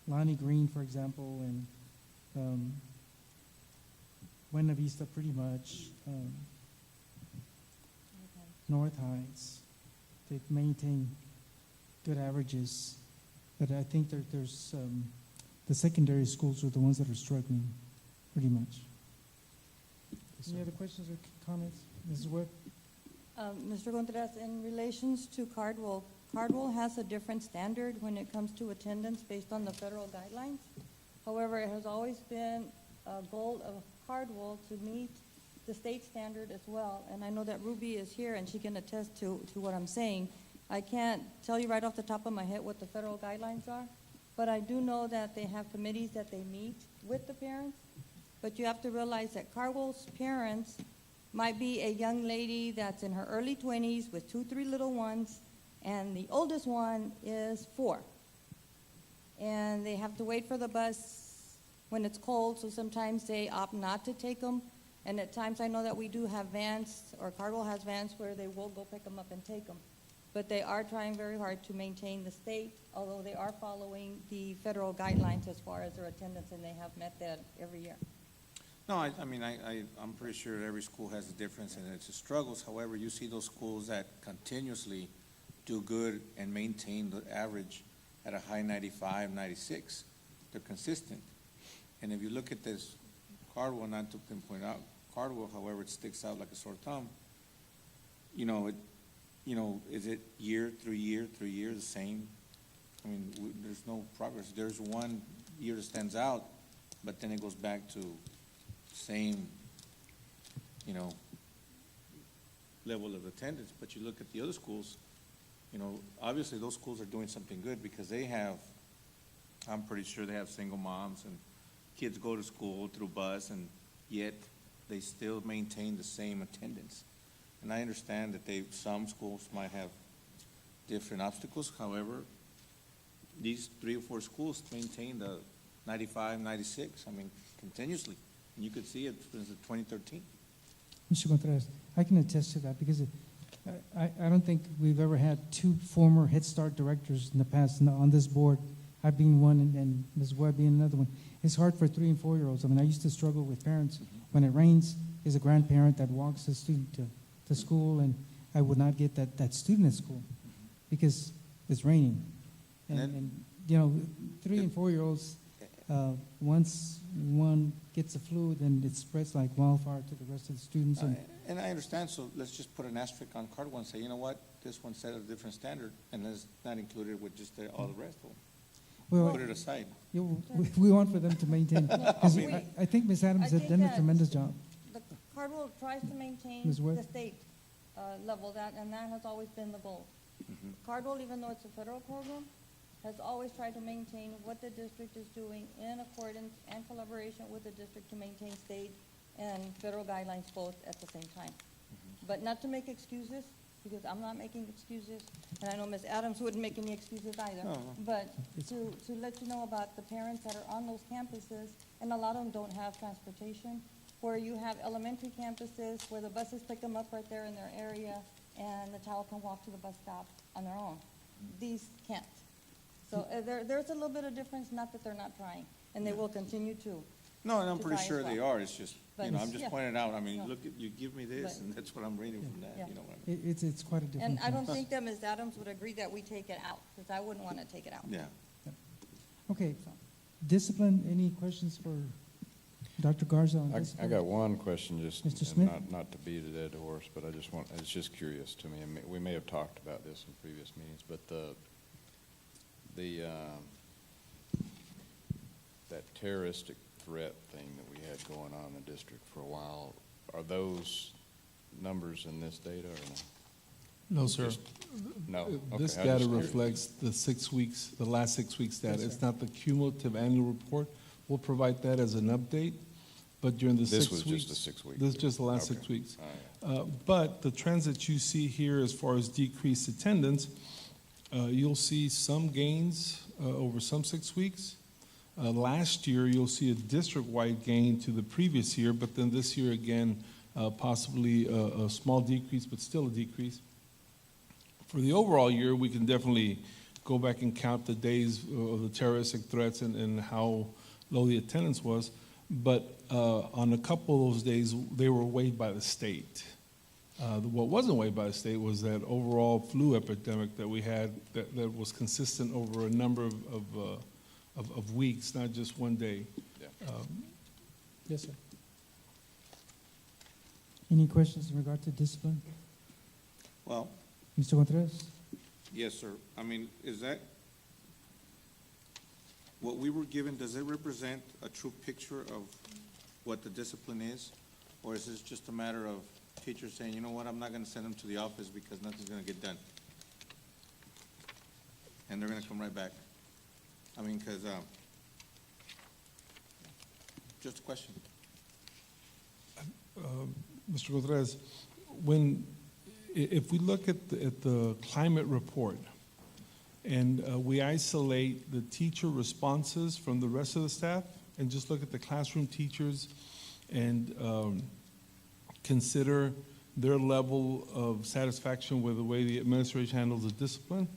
Lonnie Green, for example, and Buena Vista pretty much, North Heights. They've maintained good averages. But I think there's the secondary schools are the ones that are struggling pretty much. Any other questions or comments? Mrs. Webb? Mr. Contreras, in relations to Cardwell, Cardwell has a different standard when it comes to attendance based on the federal guidelines. However, it has always been a goal of Cardwell to meet the state standard as well. And I know that Ruby is here and she can attest to what I'm saying. I can't tell you right off the top of my head what the federal guidelines are, but I do know that they have committees that they meet with the parents. But you have to realize that Cardwell's parents might be a young lady that's in her early 20s with 2, 3 little ones, and the oldest one is 4. And they have to wait for the bus when it's cold, so sometimes they opt not to take them. And at times I know that we do have vans, or Cardwell has vans, where they will go pick them up and take them. But they are trying very hard to maintain the state, although they are following the federal guidelines as far as their attendance, and they have met that every year. No, I'm pretty sure every school has a difference and its struggles. However, you see those schools that continuously do good and maintain the average at a high 95, 96. They're consistent. And if you look at this Cardwell, not to pinpoint out Cardwell, however, it sticks out like a sore thumb. Is it year through year the same? There's no progress. There's one year that stands out, but then it goes back to same, level of attendance. But you look at the other schools, obviously those schools are doing something good because I'm pretty sure they have single moms and kids go to school through bus, and yet they still maintain the same attendance. And I understand that some schools might have different obstacles. However, these 3 or 4 schools maintain the 95, 96, continuously. And you could see it since 2013. Mr. Contreras, I can attest to that because I don't think we've ever had 2 former Head Start directors in the past on this board. I being one and Ms. Webb being another one. It's hard for 3 and 4-year-olds. I used to struggle with parents. When it rains, is a grandparent that walks the student to school, and I would not get that student at school because it's raining. And 3 and 4-year-olds, once one gets the flu, then it spreads like wildfire to the rest of the students. And I understand, so let's just put an asterisk on Cardwell and say, you know what, this one set a different standard, and it's not included with just all the rest of them. Well, put it aside. We want for them to maintain. 'Cause I think Ms. Adams has done a tremendous job. The Cardwell tries to maintain Ms. Webb? the state level, and that has always been the goal. Cardwell, even though it's a federal program, has always tried to maintain what the district is doing in accordance and collaboration with the district to maintain state and federal guidelines both at the same time. But not to make excuses, because I'm not making excuses, and I know Ms. Adams wouldn't make any excuses either. No. But to let you know about the parents that are on those campuses, and a lot of them don't have transportation, where you have elementary campuses where the buses pick them up right there in their area, and the child can walk to the bus stop on their own. These can't. So there's a little bit of difference, not that they're not trying, and they will continue to. No, and I'm pretty try as sure well. they are. It's just, But, I'm just yeah. pointing out, No. look, you give me this, But- and that's what I'm reading from that, Yeah. you know what I mean? It's quite a difference. And I don't think that Ms. Adams would agree that we take it out, because I wouldn't want to take it out. Yeah. Okay, discipline, any questions for Dr. Garza on I discipline? got one question, just Mr. and Smith? not to beat a dead horse, but it's just curious to me. And we may have talked about this in previous meetings, but that terroristic threat thing that we had going on in the district for a while, are those numbers in this data or no? No, sir. No. Okay, This I data just curious. reflects the 6 weeks, the last 6 weeks data. Yes, It's sir. not the cumulative annual report. We'll provide that as an update, but during the 6 This was weeks. just the 6 weeks. This is just the last Okay. 6 weeks. All right. But the trends that you see here as far as decreased attendance, you'll see some gains over some 6 weeks. Last year, you'll see a district-wide gain to the previous year, but then this year again, possibly a small decrease, but still a decrease. For the overall year, we can definitely go back and count the days of the terroristic threats and how low the attendance was. But on a couple of those days, they were weighed by the state. What wasn't weighed by the state was that overall flu epidemic that we had that was consistent over a number of weeks, not just one day. Yeah. Yes, sir. Any questions in regard to discipline? Well, Mr. Contreras? yes, sir. Is that, what we were given, does it represent a true picture of what the discipline is? Or is this just a matter of teachers saying, you know what, I'm not going to send them to the office because nothing's going to get done? And they're going to come right back. Because, just a question. Mr. Contreras, if we look at the climate report and we isolate the teacher responses from the rest of the staff and just look at the classroom teachers and consider their level of satisfaction with the way the administration handles the discipline,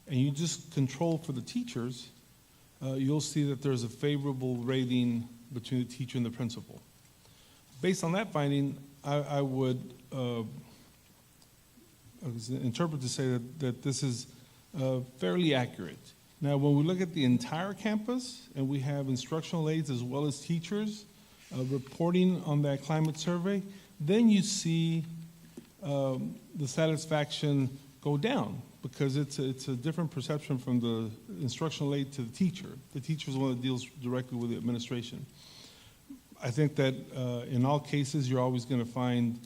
and you just control for the teachers, you'll see that there's a favorable rating between the teacher and the principal. based on that finding, I would interpret to say that this is fairly accurate. Now, when we look at the entire campus, and we have instructional aides as well as teachers reporting on that climate survey, then you see the satisfaction go down, because it's a different perception from the instructional aide to the teacher. The teacher is the one that deals directly with the administration. I think that in all cases, you're always going to find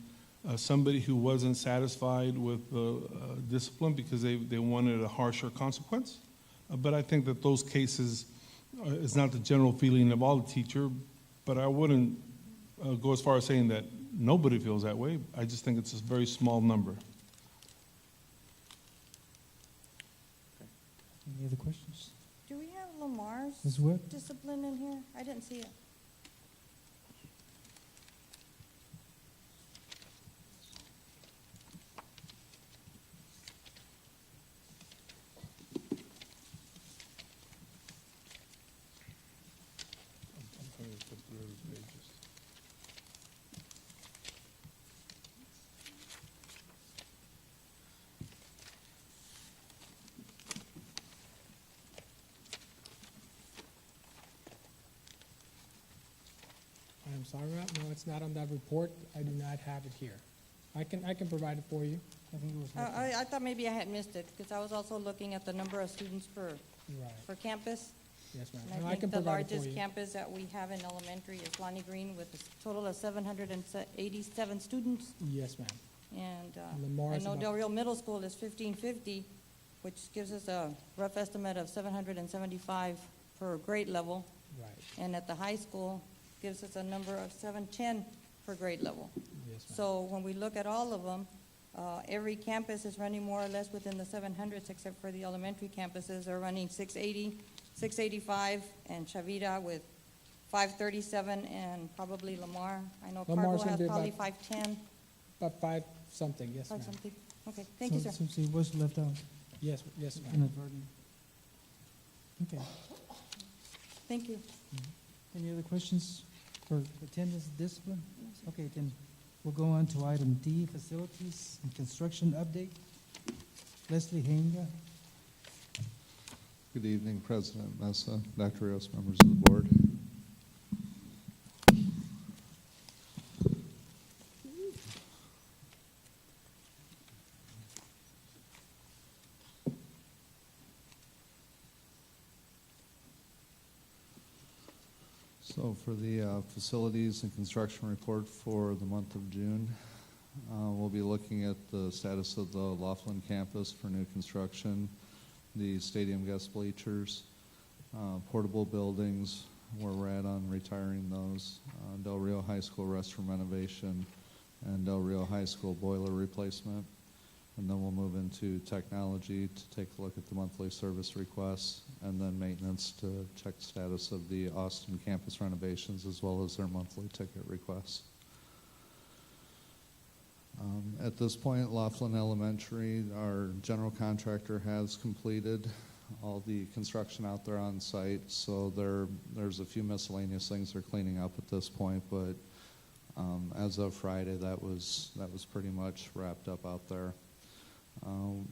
somebody who wasn't satisfied with discipline because they wanted a harsher consequence. But I think that those cases is not the general feeling of all the teacher, but I wouldn't go as far as saying that nobody feels that way. I just think it's a very small number. Any other questions? Do we have Lamar's Ms. Webb? discipline in here? I didn't see it. I'm sorry, Rob, no, it's not on that report. I do not have it here. I can provide it for you. I think it was. I thought maybe I had missed it, because I was also looking at the number of students per campus. Yes, ma'am. And No, I I can think the provide it for largest you. campus that we have in elementary is Lonnie Green with a total of 787 students. Yes, ma'am. And Lamar I is know about- Del Rio Middle School is 1550, which gives us a rough estimate of 775 per grade level. Right. And at the high school, gives us a number of 710 per grade level. Yes, ma'am. So when we look at all of them, every campus is running more or less within the 700s, except for the elementary campuses are running 680, 685, and Chavita with 537, and probably Lamar. I know Lamar's Cargo gonna has be probably about- 510, About 5 something, yes, ma'am. 5 something. Okay, thank you, sir. So it was left out. Yes, yes, ma'am. Inadvertent. Okay. Thank you. Any other questions for attendance discipline? Okay, then we'll go on to item D, facilities and construction update. Leslie Hainga. Good evening, President Mesa, Dr. Rios, members of the board. So for the facilities and construction report for the month of June, we'll be looking at the status of the Laughlin campus for new construction, the stadium guest bleachers, portable buildings, where we're at on retiring those, Del Rio High School restroom renovation, and Del Rio High School boiler replacement. And then we'll move into technology to take a look at the monthly service requests, and then maintenance to check the status of the Austin campus renovations as well as their monthly ticket requests. At this point, Laughlin Elementary, our general contractor has completed all the construction out there on site, so there's a few miscellaneous things they're cleaning up at this point, but as of Friday, that was pretty much wrapped up out there.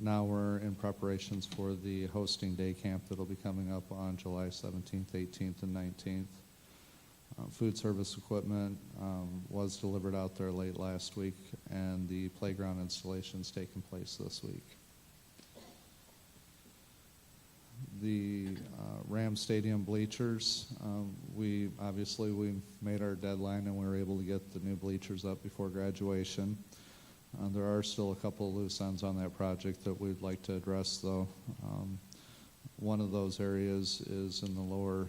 Now we're in preparations for the hosting day camp that'll be coming up on July 17th, 18th, and 19th. Food service equipment was delivered out there late last week, and the playground installation's taking place this week. The Ram Stadium bleachers, we made our deadline and we were able to get the new bleachers up before graduation. There are still a couple of loose ends on that project that we'd like to address, though. One of those areas is in the lower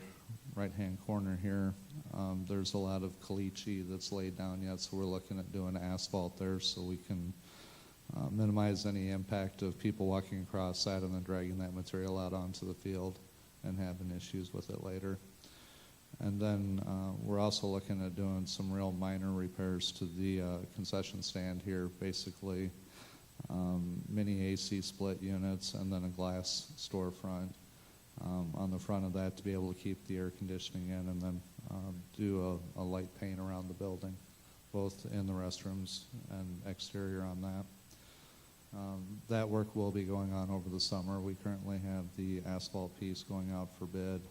right-hand corner here. There's a lot of caliche that's laid down yet, so we're looking at doing asphalt there so we can minimize any impact of people walking across that and then dragging that material out onto the field and having issues with it later. And then we're also looking at doing some real minor repairs to the concession stand here, basically mini AC split units and then a glass storefront on the front of that to be able to keep the air conditioning in, and then do a light paint around the building both in the restrooms and exterior on that. That work will be going on over the summer. We currently have the asphalt piece going out for bid,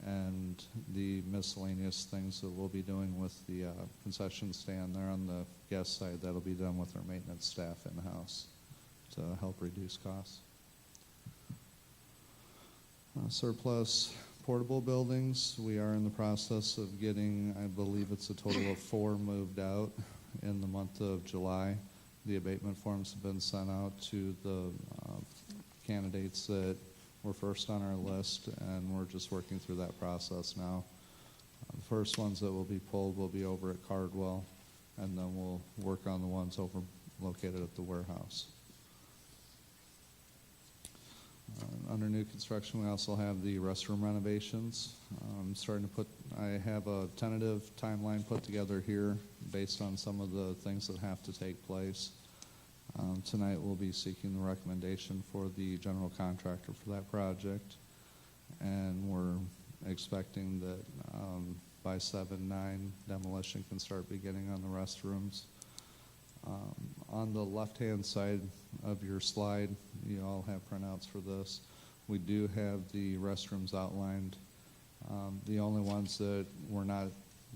and the miscellaneous things that we'll be doing with the concession stand there on the guest side, that'll be done with our maintenance staff in-house to help reduce costs. Surplus portable buildings, we are in the process of getting, I believe it's a total of 4 moved out in the month of July. The abatement forms have been sent out to the candidates that were first on our list, and we're just working through that process now. The first ones that will be pulled will be over at Cardwell, and then we'll work on the ones over located at the warehouse. Under new construction, we also have the restroom renovations. I have a tentative timeline put together here based on some of the things that have to take place. Tonight we'll be seeking the recommendation for the general contractor for that project, and we're expecting that by 7/9 demolition can start beginning on the restrooms. On the left-hand side of your slide, you all have printouts for this. We do have the restrooms outlined. The only ones that we're not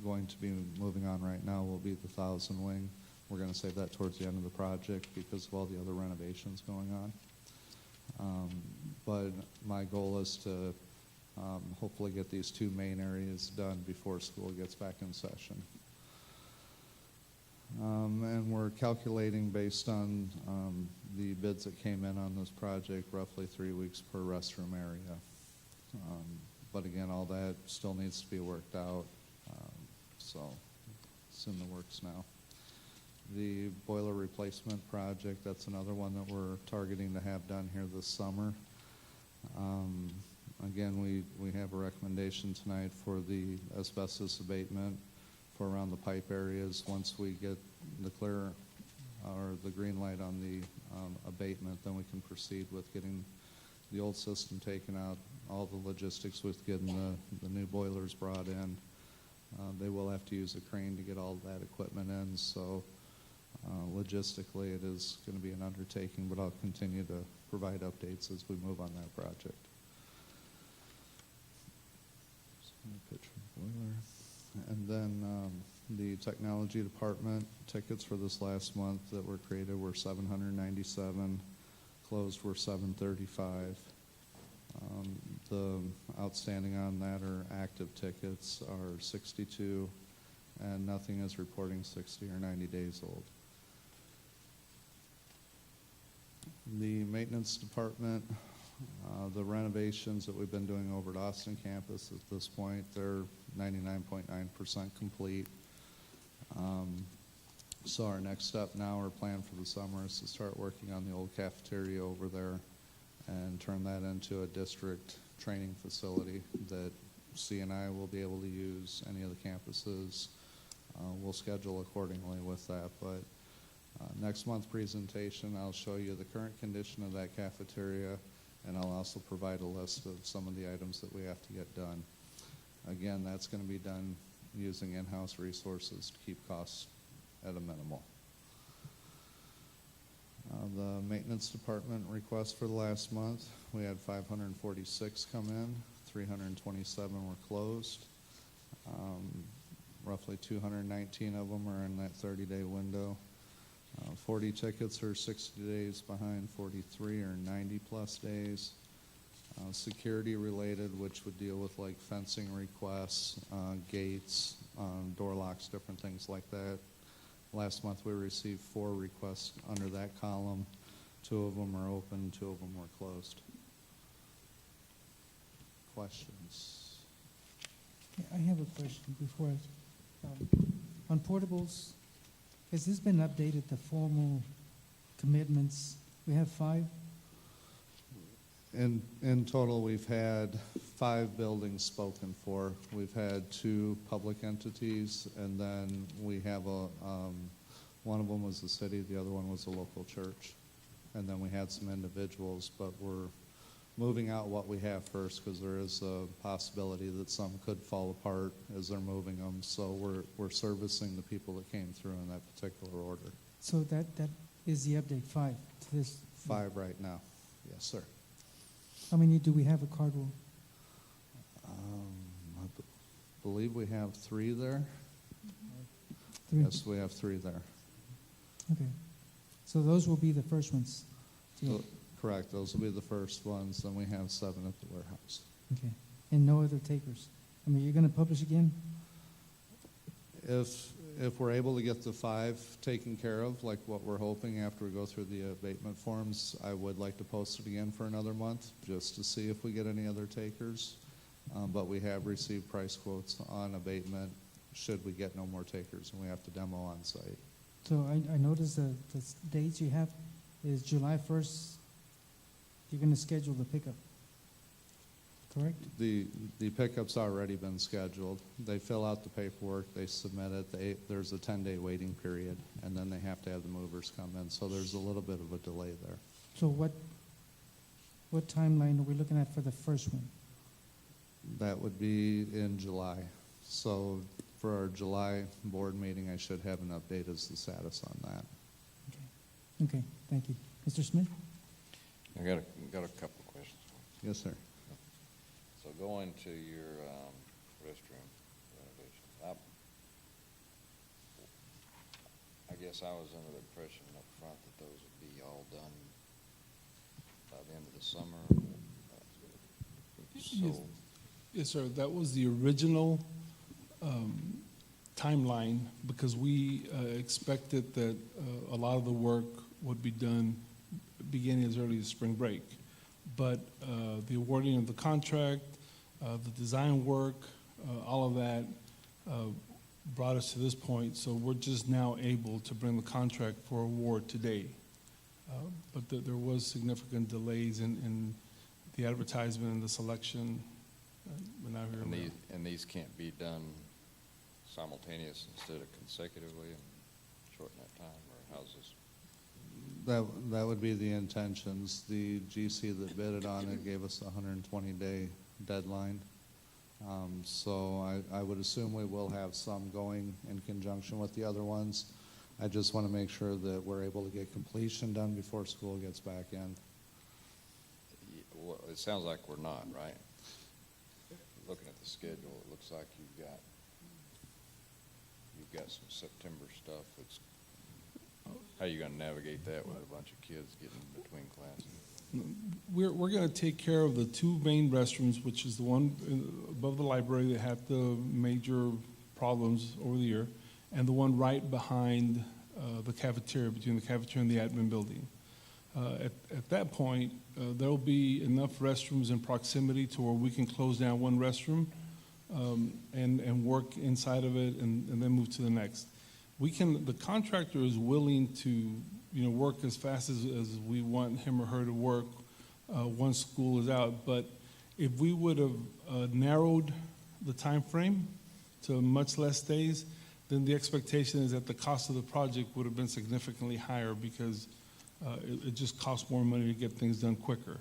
going to be moving on right now will be the 1,000 wing. We're going to save that towards the end of the project because of all the other renovations going on. But my goal is to hopefully get these 2 main areas done before school gets back in session. And we're calculating based on the bids that came in on this project, roughly 3 weeks per restroom area. But again, all that still needs to be worked out, so it's in the works now. The boiler replacement project, that's another one that we're targeting to have done here this summer. Again, we have a recommendation tonight for the asbestos abatement for around the pipe areas. Once we get the clear or the green light on the abatement, then we can proceed with getting the old system taken out, all the logistics with getting the new boilers brought in. They will have to use a crane to get all that equipment in, so logistically it is going to be an undertaking, but I'll continue to provide updates as we move on that project. Picture of the boiler. And then the technology department tickets for this last month that were created were 797, closed were 735. The outstanding on that or active tickets are 62, and nothing is reporting 60 or 90 days old. The maintenance department, the renovations that we've been doing over at Austin campus at this point, they're 99.9% complete. So our next step now, our plan for the summer, is to start working on the old cafeteria over there and turn that into a district training facility that C&I will be able to use. Any of the campuses will schedule accordingly with that. But next month's presentation, I'll show you the current condition of that cafeteria, and I'll also provide a list of some of the items that we have to get done. Again, that's going to be done using in-house resources to keep costs at a minimal. The maintenance department requests for the last month, we had 546 come in, 327 were closed. Roughly 219 of them are in that 30-day window. 40 tickets are 60 days behind, 43 are 90-plus days. Security related, which would deal with like fencing requests, gates, door locks, different things like that. Last month we received 4 requests under that column. 2 of them are open, 2 of them were closed. Questions? I have a question before. On portables, has this been updated, the formal commitments? We have 5? In total, we've had 5 buildings spoken for. We've had 2 public entities, and then we have one of them was the city, the other one was a local church. And then we had some individuals, but we're moving out what we have first, because there is a possibility that some could fall apart as they're moving them. So we're servicing the people that came through in that particular order. So that is the update 5 to this. 5 right now. Yes, sir. How many do we have at Cardwell? I believe we have 3 there. 3. Yes, we have 3 there. Okay. So those will be the first ones. Correct. Those will be the first ones. Then we have 7 at the warehouse. Okay. And no other takers. I mean, you're going to publish again? If we're able to get the 5 taken care of, like what we're hoping after we go through the abatement forms, I would like to post it again for another month just to see if we get any other takers. But we have received price quotes on abatement should we get no more takers and we have to demo on site. So I noticed the dates you have is July 1st. You're going to schedule the pickup, correct? The pickup's already been scheduled. They fill out the paperwork, they submit it. There's a 10-day waiting period, and then they have to have the movers come in. So there's a little bit of a delay there. So what timeline are we looking at for the first one? That would be in July. So for our July board meeting, I should have an update as the status on that. Okay, thank you. Mr. Smith? I got a couple of questions. Yes, sir. So going to your restroom renovation, I guess I was under the impression up front that those would be all done by the end of the summer. Yes, sir. That was the original timeline because we expected that a lot of the work would be done beginning as early as spring break. But the awarding of the contract, the design work, all of that brought us to this point. So we're just now able to bring the contract for award today. But there was significant delays in the advertisement and the selection. And these can't be done simultaneous instead of consecutively and shorten that time, or how's this? That would be the intentions. The GC that bidded on it gave us a 120-day deadline. So I would assume we will have some going in conjunction with the other ones. I just want to make sure that we're able to get completion done before school gets back in. Well, it sounds like we're not, right? Looking at the schedule, it looks like you've got some September stuff. How are you going to navigate that with a bunch of kids getting between classes? We're going to take care of the 2 main restrooms, which is the one above the library that had the major problems over the year, and the one right behind the cafeteria, between the cafeteria and the admin building. At that point, there will be enough restrooms in proximity to where we can close down one restroom and work inside of it and then move to the next. The contractor is willing to work as fast as we want him or her to work once school is out. But if we would have narrowed the time frame to much less days, then the expectation is that the cost of the project would have been significantly higher because it just costs more money to get things done quicker.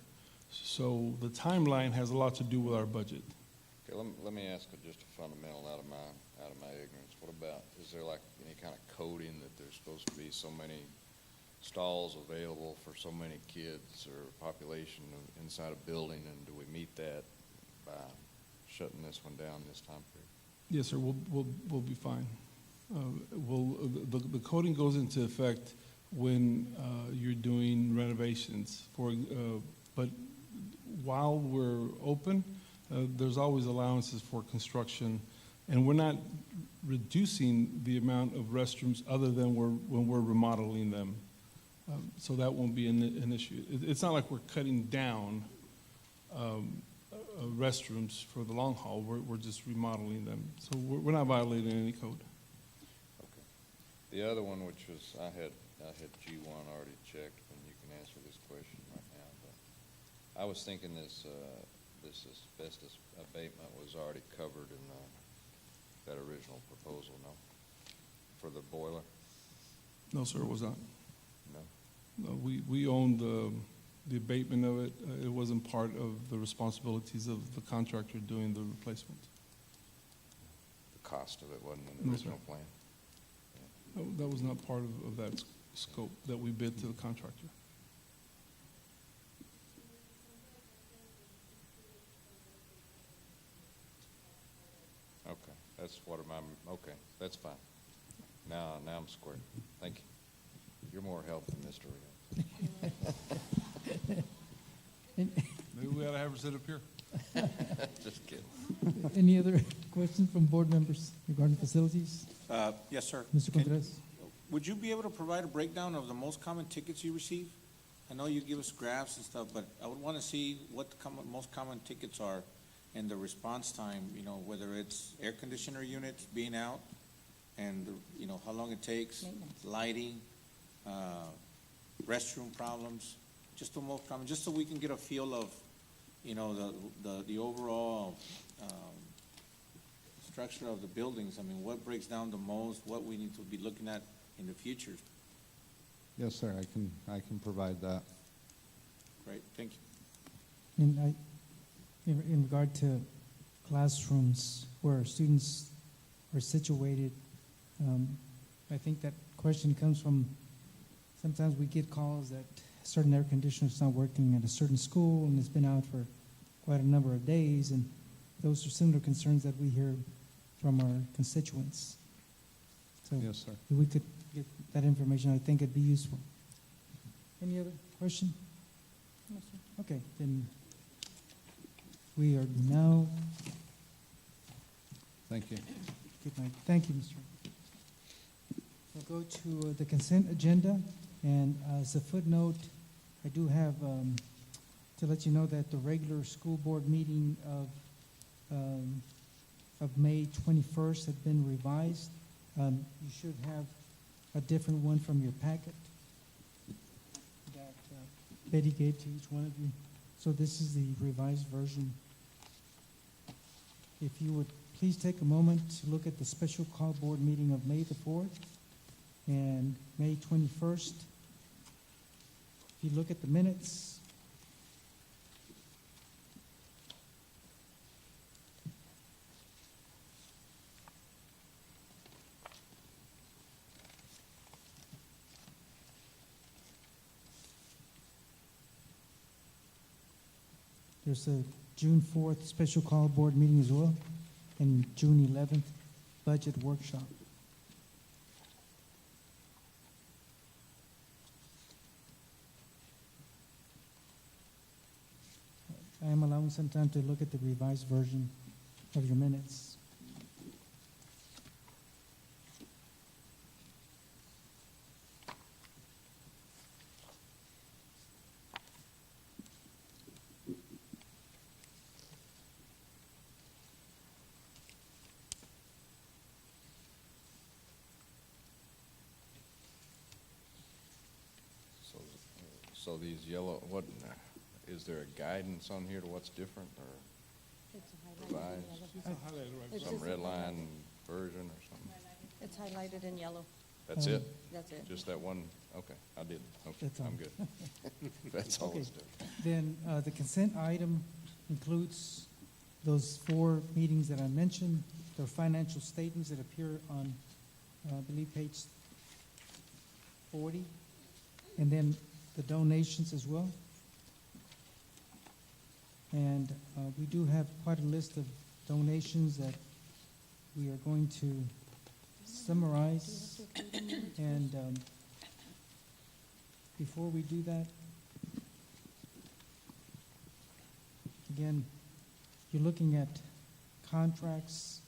So the timeline has a lot to do with our budget. Okay, let me ask just a fundamental out of my ignorance. What about, is there like any kind of coding that there's supposed to be so many stalls available for so many kids or population inside a building, and do we meet that by shutting this one down this time period? Yes, sir. We'll be fine. The coding goes into effect when you're doing renovations. But while we're open, there's always allowances for construction, and we're not reducing the amount of restrooms other than when we're remodeling them. So that won't be an issue. It's not like we're cutting down restrooms for the long haul. We're just remodeling them. So we're not violating any code. Okay. The other one, which was I had G1 already checked, and you can answer this question right now. But I was thinking this asbestos abatement was already covered in that original proposal, no? For the boiler? No, sir, it was not. No. No, we own the abatement of it, it wasn't part of the responsibilities of the contractor doing the replacement. The cost of it wasn't in the No, original sir. plan? That was not part of that scope that we bid to the contractor. Okay, that's what okay, that's fine. Now I'm square. Thank you. You're more help than Mr. Rios. Maybe we ought to have her sit up here. Just kidding. Any other questions from board members regarding facilities? Yes, sir. Mr. Contreras? Would you be able to provide a breakdown of the most common tickets you receive? I know you give us graphs and stuff, but I would want to see what the most common tickets are and the response time, whether it's air conditioner units being out and, how long it takes, lighting, restroom problems, just the most common, just so we can get a feel of, the overall structure of the buildings. I mean, what breaks down the most, what we need to be looking at in the future. Yes, sir, I can provide that. Great, thank you. And in regard to classrooms where students are situated, I think that question comes from, sometimes we get calls that certain air conditioners not working at a certain school and it's been out for quite a number of days, and those are similar concerns that we hear from our constituents. So Yes, sir. if we could get that information, I think it'd be useful. Any other question? Okay, then we are now. Thank you. Good night. Thank you, Mr. We'll go to the consent agenda, and as a footnote, I do have to let you know that the regular school board meeting of May 21st had been revised. You should have a different one from your packet that Betty gave to each one of you. So this is the revised version. If you would please take a moment to look at the special call board meeting of May the 4th and May 21st. If you look at the minutes, there's a June 4th special call board meeting as well, and June 11th budget workshop. I am allowing some time to look at the revised version of your minutes. So these yellow, is there a guidance on here to what's different or revised? Some red line version or something? It's highlighted in yellow. That's it? That's it. Just that one? Okay, I did. Okay, That's all. I'm good. That's all Okay. it's doing. Then the consent item includes those 4 meetings that I mentioned, the financial statements that appear on, I believe, page 40, and then the donations as well. And we do have quite a list of donations that we are going to summarize. And before we do that, again, you're looking at contracts.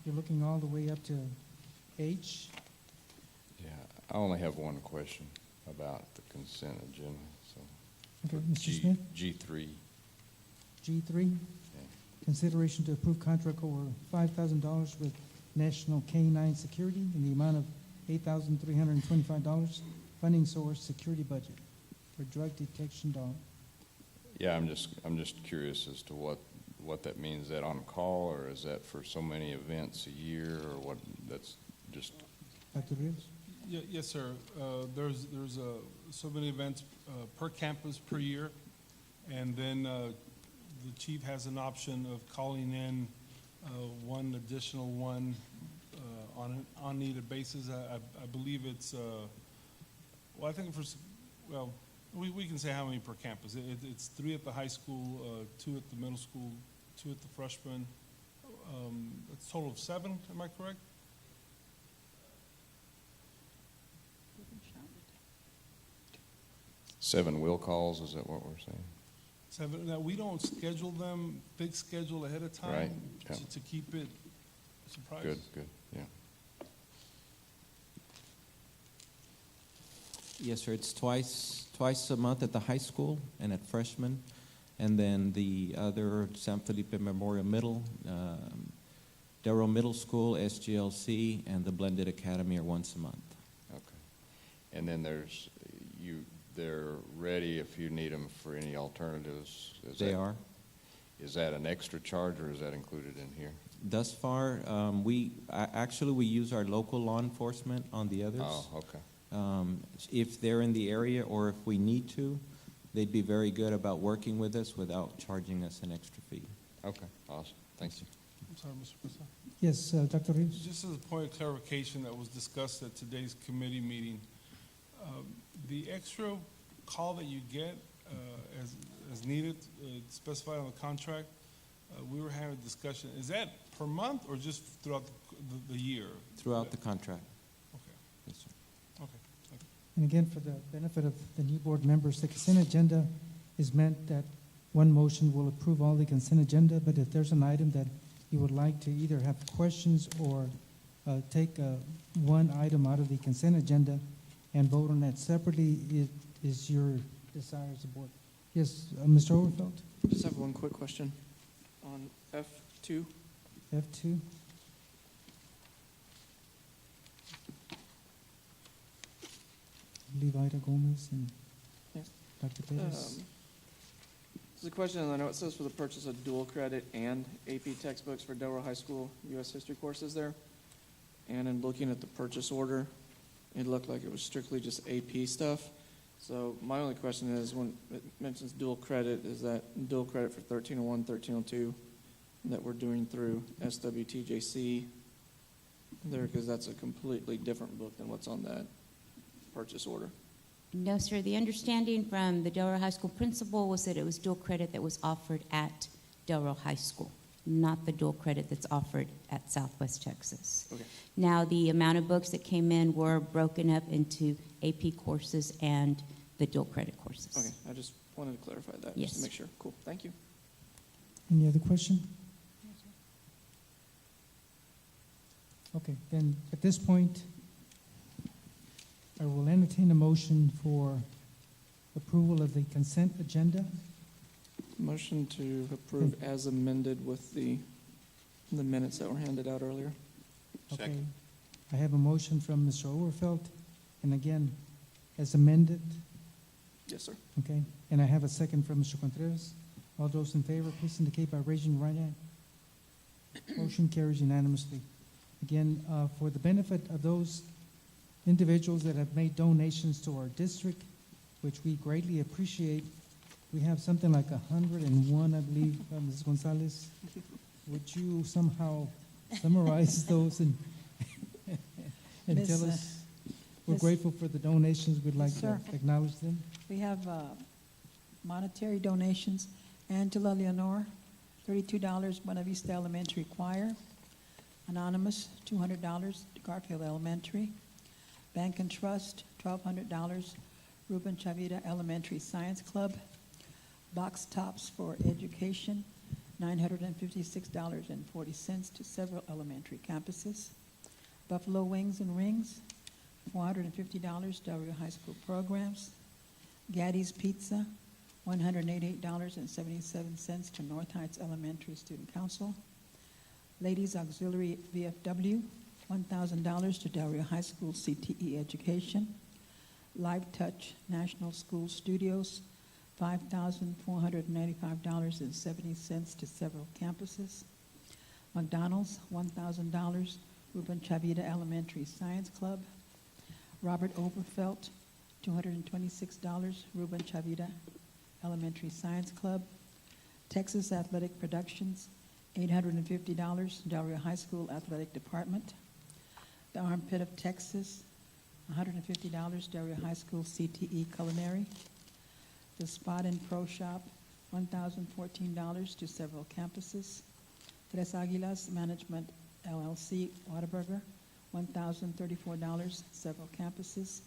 You're looking all the way up to H. Yeah, I only have one question about the consent agenda, so. Okay, for Mr. Smith? G3. G3, consideration to approve contract over $5,000 with National K-9 Security in the amount of $8,325, funding source security budget for drug detection dog. Yeah, I'm just curious as to what that means. Is that on call, or is that for so many events a year, or what? That's just Dr. Rios? Yes, sir. There's so many events per campus per year, and then the chief has an option of calling in one additional one on an on-needed basis. I believe it's well, I think we can say how many per campus. It's 3 at the high school, 2 at the middle school, 2 at the freshman. It's a total of 7. Am I correct? Seven will calls, is that what we're saying? 7. Now, we don't schedule them, big schedule ahead of time Right, yeah. to keep it surprise. Good, yeah. Yes, sir. It's twice a month at the high school and at freshman, and then the other San Felipe Memorial Middle, Darrow Middle School, SGLC, and the Blended Academy are once a month. Okay. And then they're ready if you need them for any alternatives. They are. Is that an extra charge or is that included in here? Thus far, we use our local law enforcement on the others. Oh, okay. If they're in the area or if we need to, they'd be very good about working with us without charging us an extra fee. Okay, awesome. Thanks. I'm sorry, Mr. President. Yes, Dr. Rios? Just as a point of clarification that was discussed at today's committee meeting, the extra call that you get as needed, specified on the contract, we were having a discussion. Is that per month or just throughout the year? Throughout the contract. Okay. Yes, sir. Okay. And again, for the benefit of the new board members, the consent agenda is meant that one motion will approve all the consent agenda, but if there's an item that you would like to either have questions or take one item out of the consent agenda and vote on that separately, it is your desire as a board. Yes, Mr. Overfeld? Just have one quick question on F2. F2? I believe Ida Gomez and Yes. Dr. Perez. This is a question, and I know it says for the purchase of dual credit and AP textbooks for Delaware High School U.S. history courses there. And in looking at the purchase order, it looked like it was strictly just AP stuff. So my only question is, when it mentions dual credit, is that dual credit for 1301, 1302 that we're doing through SWTJC there? Because that's a completely different book than what's on that purchase order. No, sir. The understanding from the Delaware High School principal was that it was dual credit that was offered at Delaware High School, not the dual credit that's offered at Southwest Texas. Okay. Now, the amount of books that came in were broken up into AP courses and the dual credit courses. Okay, I just wanted to clarify that, Yes. just to make sure. Cool, thank you. Any other question? Okay, then at this point, I will entertain a motion for approval of the consent agenda. Motion to approve as amended with the minutes that were handed out earlier. Okay. I have a motion from Mr. Overfeld, and again, as amended. Yes, sir. Okay, and I have a second from Mr. Contreras. All those in favor, please indicate by raising your right hand. Motion carries unanimously. Again, for the benefit of those individuals that have made donations to our district, which we greatly appreciate, we have something like 101, I believe, Ms. Gonzalez. Would you somehow summarize those and tell us? We're grateful for the donations. We'd like to acknowledge them. We have monetary donations. Angela Leonore, $32, Buena Vista Elementary Choir. Anonymous, $200, Garfield Elementary. Bank and Trust, $1,200, Ruben Chavita Elementary Science Club. Box Tops for Education, $956.40 to several elementary campuses. Buffalo Wings and Rings, $450, Del Rio High School programs. Gaddy's Pizza, $188.77 to North Heights Elementary Student Council. Ladies Auxiliary VFW, $1,000 to Del Rio High School CTE Education. Live Touch National School Studios, $5,495.70 to several campuses. McDonald's, $1,000 Ruben Chavita Elementary Science Club. Robert Overfelt, $226, Ruben Chavita Elementary Science Club. Texas Athletic Productions, $850, Del Rio High School Athletic Department. The Armpit of Texas, $150, Del Rio High School CTE Culinary. The Spot and Pro Shop, $1,014 to several campuses. Tres Aguilas Management LLC, Whataburger, $1,034, several campuses.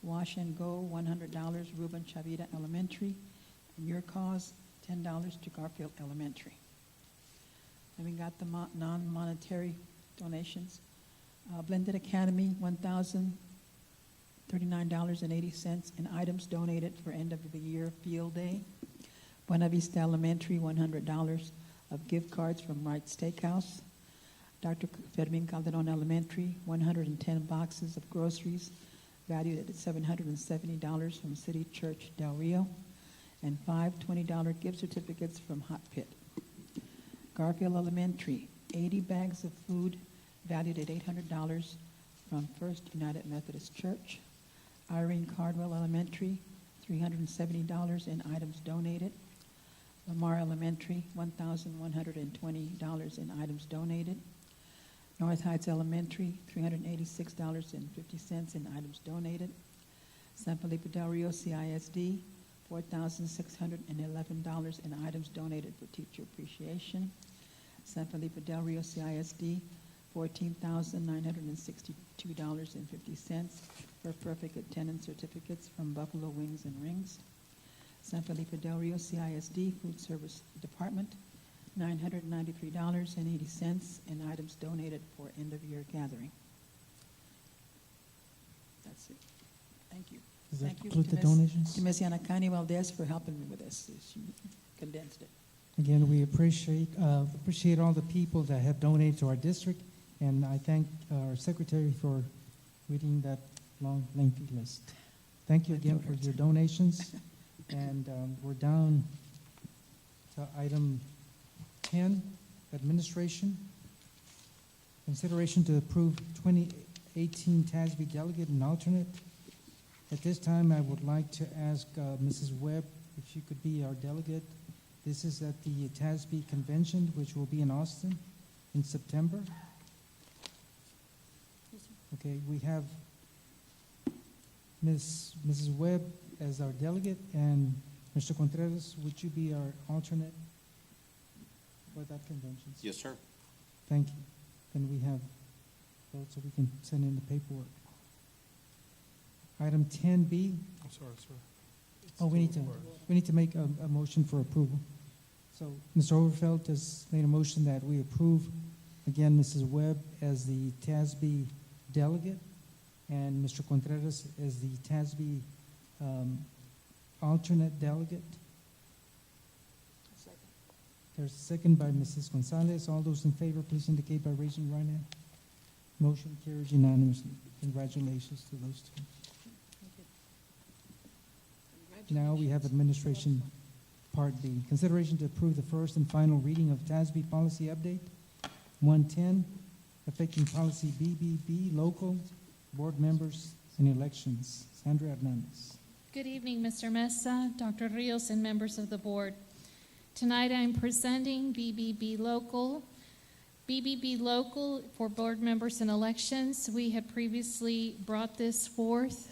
Wash and Go, $100, Ruben Chavita Elementary. And Your Cause, $10 to Garfield Elementary. And we got the non-monetary donations. Blended Academy, $1,039.80 in items donated for end of the year field day. Buena Vista Elementary, $100 of gift cards from Wright Steakhouse. Dr. Fermin Calderon Elementary, 110 boxes of groceries valued at $770 from City Church Del Rio, and 5 $20 gift certificates from Hot Pit. Garfield Elementary, 80 bags of food valued at $800 from First United Methodist Church. Irene Cardwell Elementary, $370 in items donated. Lamar Elementary, $1,120 in items donated. North Heights Elementary, $386.50 in items donated. San Felipe Del Rio CISD, $4,611 in items donated for teacher appreciation. San Felipe Del Rio CISD, $14,962.50 for perfect attendance certificates from Buffalo Wings and Rings. San Felipe Del Rio CISD Food Service Department, $993.80 in items donated for end-of-year gathering. That's it. Thank you. Does that Thank you include to the donations? To Ms. Yanakani Valdez for helping me with this. She condensed it. Again, we appreciate all the people that have donated to our district, and I thank our secretary for reading that long, lengthy list. Thank you again for your donations, and we're down to item 10, administration. Consideration to approve 2018 TASB delegate and alternate. At this time, I would like to ask Mrs. Webb if she could be our delegate. This is at the TASB convention, which will be in Austin in September. Okay, we have Mrs. Webb as our delegate, and Mr. Contreras, would you be our alternate for that convention? Yes, sir. Thank you. Then we have vote so we can send in the paperwork. Item 10B. I'm sorry, sir. Oh, we need to make a motion for approval. So Mr. Overfeld has made a motion that we approve, again, Mrs. Webb as the TASB delegate and Mr. Contreras as the TASB alternate delegate. Second. There's a second by Mrs. Gonzalez. All those in favor, please indicate by raising your right hand. Motion carries unanimously. Congratulations to those two. Now we have administration part B. Consideration to approve the first and final reading of TASB policy update 110, affecting policy BBB, local, board members, and elections. Sandra Hernandez. Good evening, Mr. Mesa, Dr. Rios, and members of the board. Tonight I'm presenting BBB local. BBB local for board members and elections. We had previously brought this forth.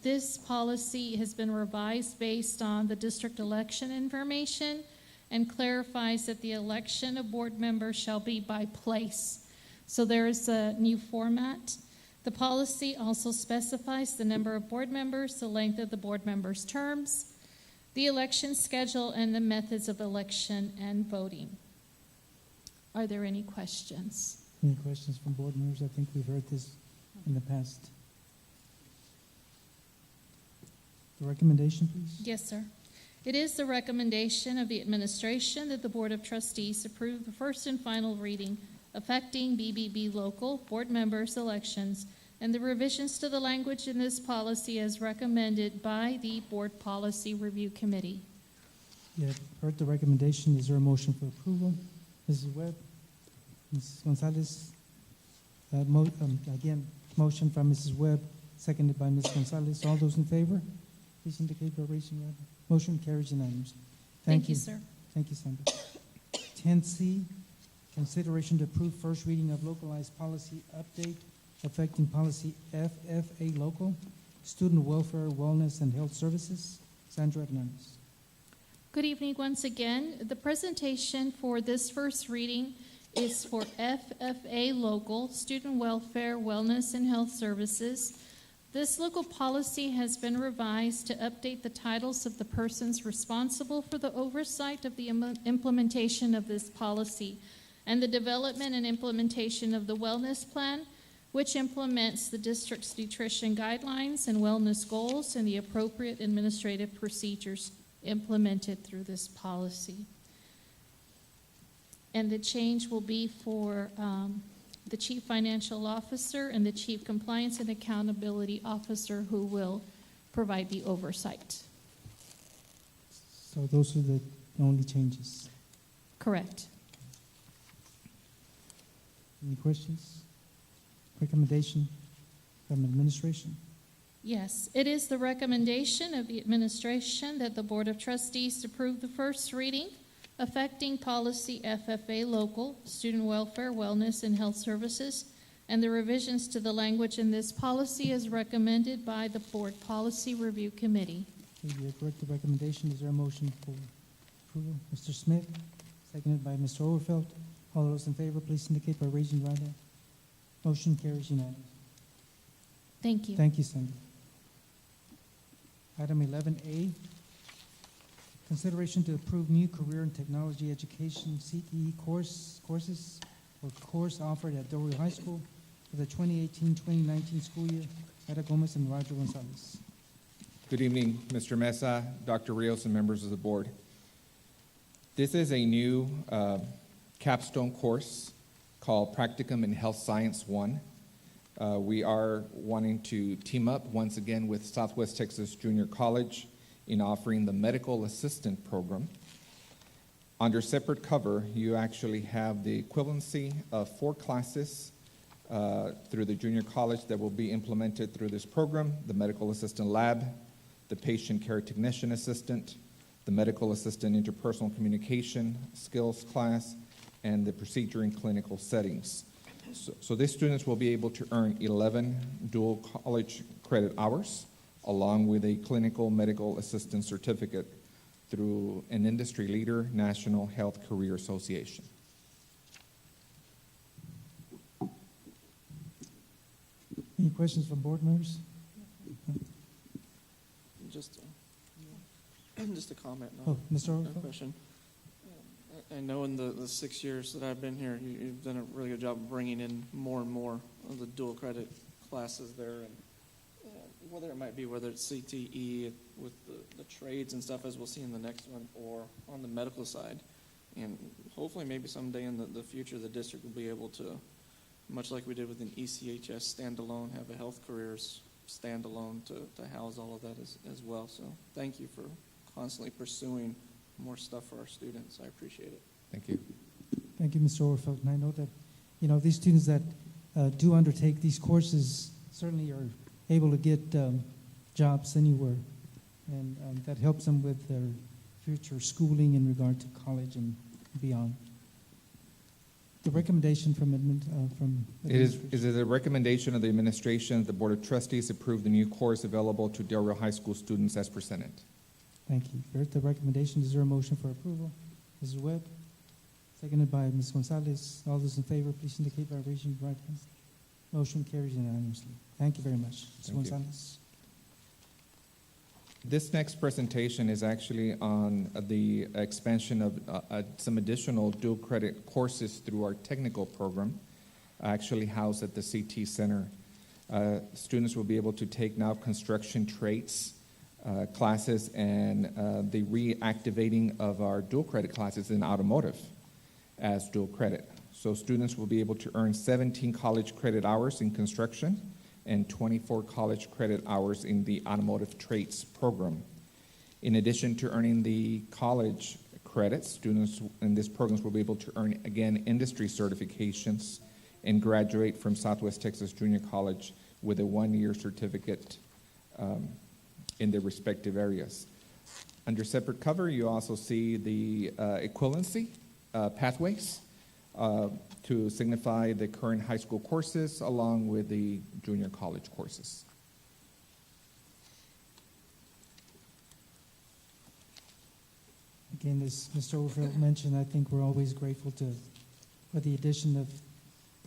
This policy has been revised based on the district election information and clarifies that the election of board members shall be by place. So there is a new format. The policy also specifies the number of board members, the length of the board members' terms, the election schedule, and the methods of election and voting. Are there any questions? Any questions from board members? I think we've heard this in the past. The recommendation, please. Yes, sir. It is the recommendation of the administration that the Board of Trustees approve the first and final reading affecting BBB local board members' elections and the revisions to the language in this policy as recommended by the Board Policy Review Committee. You have heard the recommendation. Is there a motion for approval? Mrs. Webb? Mrs. Gonzalez? Again, motion from Mrs. Webb, seconded by Ms. Gonzalez. All those in favor, please indicate by raising your hand. Motion carries unanimously. Thank you, sir. Thank you, Sandra. 10C, consideration to approve first reading of localized policy update affecting policy FFA local, student welfare, wellness, and health services. Sandra Hernandez. Good evening once again. The presentation for this first reading is for FFA local, student welfare, wellness, and health services. This local policy has been revised to update the titles of the persons responsible for the oversight of the implementation of this policy and the development and implementation of the wellness plan, which implements the district's nutrition guidelines and wellness goals and the appropriate administrative procedures implemented through this policy. And the change will be for the Chief Financial Officer and the Chief Compliance and Accountability Officer, who will provide the oversight. So those are the only changes. Correct. Any questions? Recommendation from administration? Yes, it is the recommendation of the administration that the Board of Trustees approve the first reading affecting policy FFA local, student welfare, wellness, and health services, and the revisions to the language in this policy as recommended by the Board Policy Review Committee. Okay, you have correct the recommendation. Is there a motion for approval? Mr. Smith, seconded by Mr. Overfeld. All those in favor, please indicate by raising your right hand. Motion carries unanimously. Thank you. Thank you, Sandra. Item 11A, consideration to approve new career and technology education CTE courses or course offered at Del Rio High School for the 2018-2019 school year. Ada Gomez and Roger Gonzalez. Good evening, Mr. Mesa, Dr. Rios, and members of the board. This is a new capstone course called Practicum in Health Science 1. We are wanting to team up once again with Southwest Texas Junior College in offering the medical assistant program. Under separate cover, you actually have the equivalency of 4 classes through the junior college that will be implemented through this program: the medical assistant lab, the patient care technician assistant, the medical assistant interpersonal communication skills class, and the procedure in clinical settings. So these students will be able to earn 11 dual college credit hours, along with a clinical medical assistant certificate through an industry leader, National Health Career Association. Any questions from board members? Just a comment, not Oh, Mr. a Overfeld? question. I know in the 6 years that I've been here, you've done a really good job of bringing in more and more of the dual credit classes there, and whether it's CTE with the trades and stuff, as we'll see in the next one, or on the medical side. And hopefully maybe someday in the future, the district will be able to, much like we did with an ECHS standalone, have a health careers standalone to house all of that as well. So thank you for constantly pursuing more stuff for our students. I appreciate it. Thank you. Thank you, Mr. Overfeld. And I know that, these students that do undertake these courses certainly are able to get jobs anywhere, and that helps them with their future schooling in regard to college and beyond. The recommendation from It is a recommendation of the administration that the Board of Trustees approve the new course available to Del Rio High School students as presented. Thank you. Heard the recommendation. Is there a motion for approval? Mrs. Webb, seconded by Ms. Gonzalez. All those in favor, please indicate by raising your right hand. Motion carries unanimously. Thank you very much. Ms. Gonzalez. This next presentation is actually on the expansion of some additional dual credit courses through our technical program, actually housed at the CT Center. Students will be able to take now construction trades classes and the reactivating of our dual credit classes in automotive as dual credit. So students will be able to earn 17 college credit hours in construction and 24 college credit hours in the automotive trades program. In addition to earning the college credits, students in these programs will be able to earn, again, industry certifications and graduate from Southwest Texas Junior College with a one-year certificate in their respective areas. Under separate cover, you also see the equivalency pathways to signify the current high school courses along with the junior college courses. Again, as Mr. Overfield mentioned, I think we're always grateful for the addition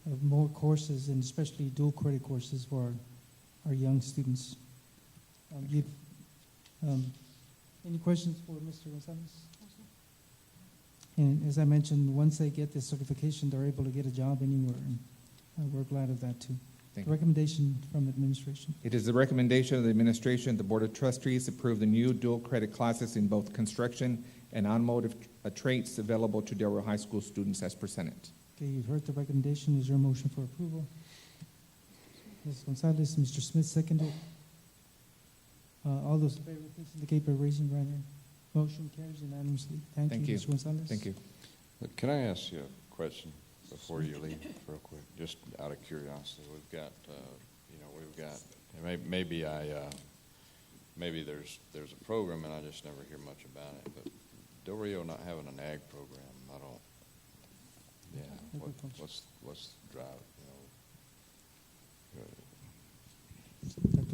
of more courses, and especially dual credit courses for our young students. Any questions for Mr. Gonzalez? And as I mentioned, once they get this certification, they're able to get a job anywhere, and we're glad of that too. Thank you. Recommendation from administration. It is the recommendation of the administration, the Board of Trustees approve the new dual credit classes in both construction and automotive trades available to Del Rio High School students as presented. Okay, you've heard the recommendation. Is there a motion for approval? Ms. Gonzalez, Mr. Smith, seconded. All those in favor, please indicate by raising your right hand. Motion carries unanimously. Thank you, Mr. Gonzalez. Thank you. Can I ask you a question before you leave real quick? Just out of curiosity, we've got, maybe there's a program and I just never hear much about it, but Del Rio not having an ag program, I don't, what's the drive,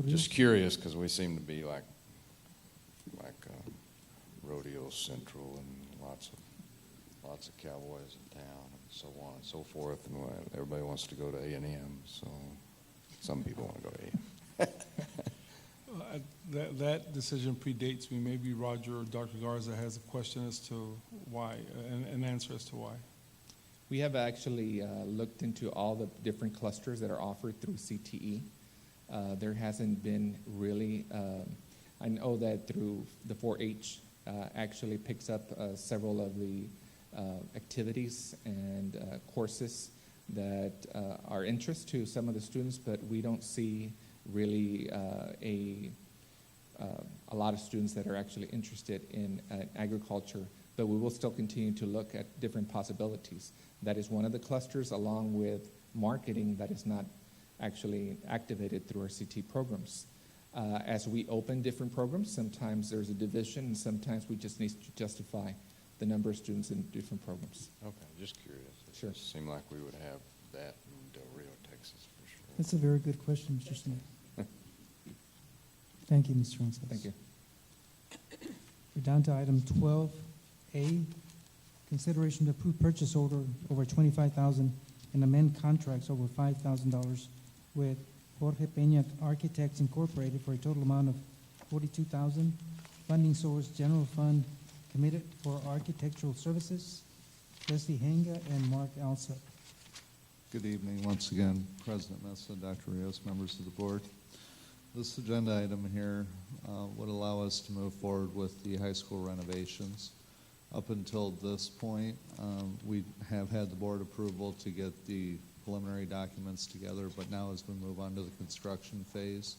Just curious, because we seem to be like Rodeo Central and lots of cowboys in town and so on and so forth, and everybody wants to go to A&M, so some people want to go to A&M. That decision predates me. Maybe Roger or Dr. Garza has a question as to why, an answer as to why. We have actually looked into all the different clusters that are offered through CTE. There hasn't been really, I know that through the 4-H actually picks up several of the activities and courses that are interest to some of the students, but we don't see really a lot of students that are actually interested in agriculture, but we will still continue to look at different possibilities. That is one of the clusters, along with marketing that is not actually activated through our CT programs. As we open different programs, sometimes there's a division, and sometimes we just need to justify the number of students in different programs. Okay, just curious. Sure. It seemed like we would have that in Del Rio, Texas, for sure. That's a very good question, Mr. Smith. Thank you, Mr. Gonzalez. Thank you. We're down to item 12A, consideration to approve purchase order over $25,000 and amend contracts over $5,000 with Jorge Peña Architects Incorporated for a total amount of $42,000. Funding source, general fund, committed for architectural services, Leslie Henga and Mark Alsop. Good evening once again, President Mesa, Dr. Rios, members of the board. This agenda item here would allow us to move forward with the high school renovations. Up until this point, we have had the board approval to get the preliminary documents together, but now as we move on to the construction phase,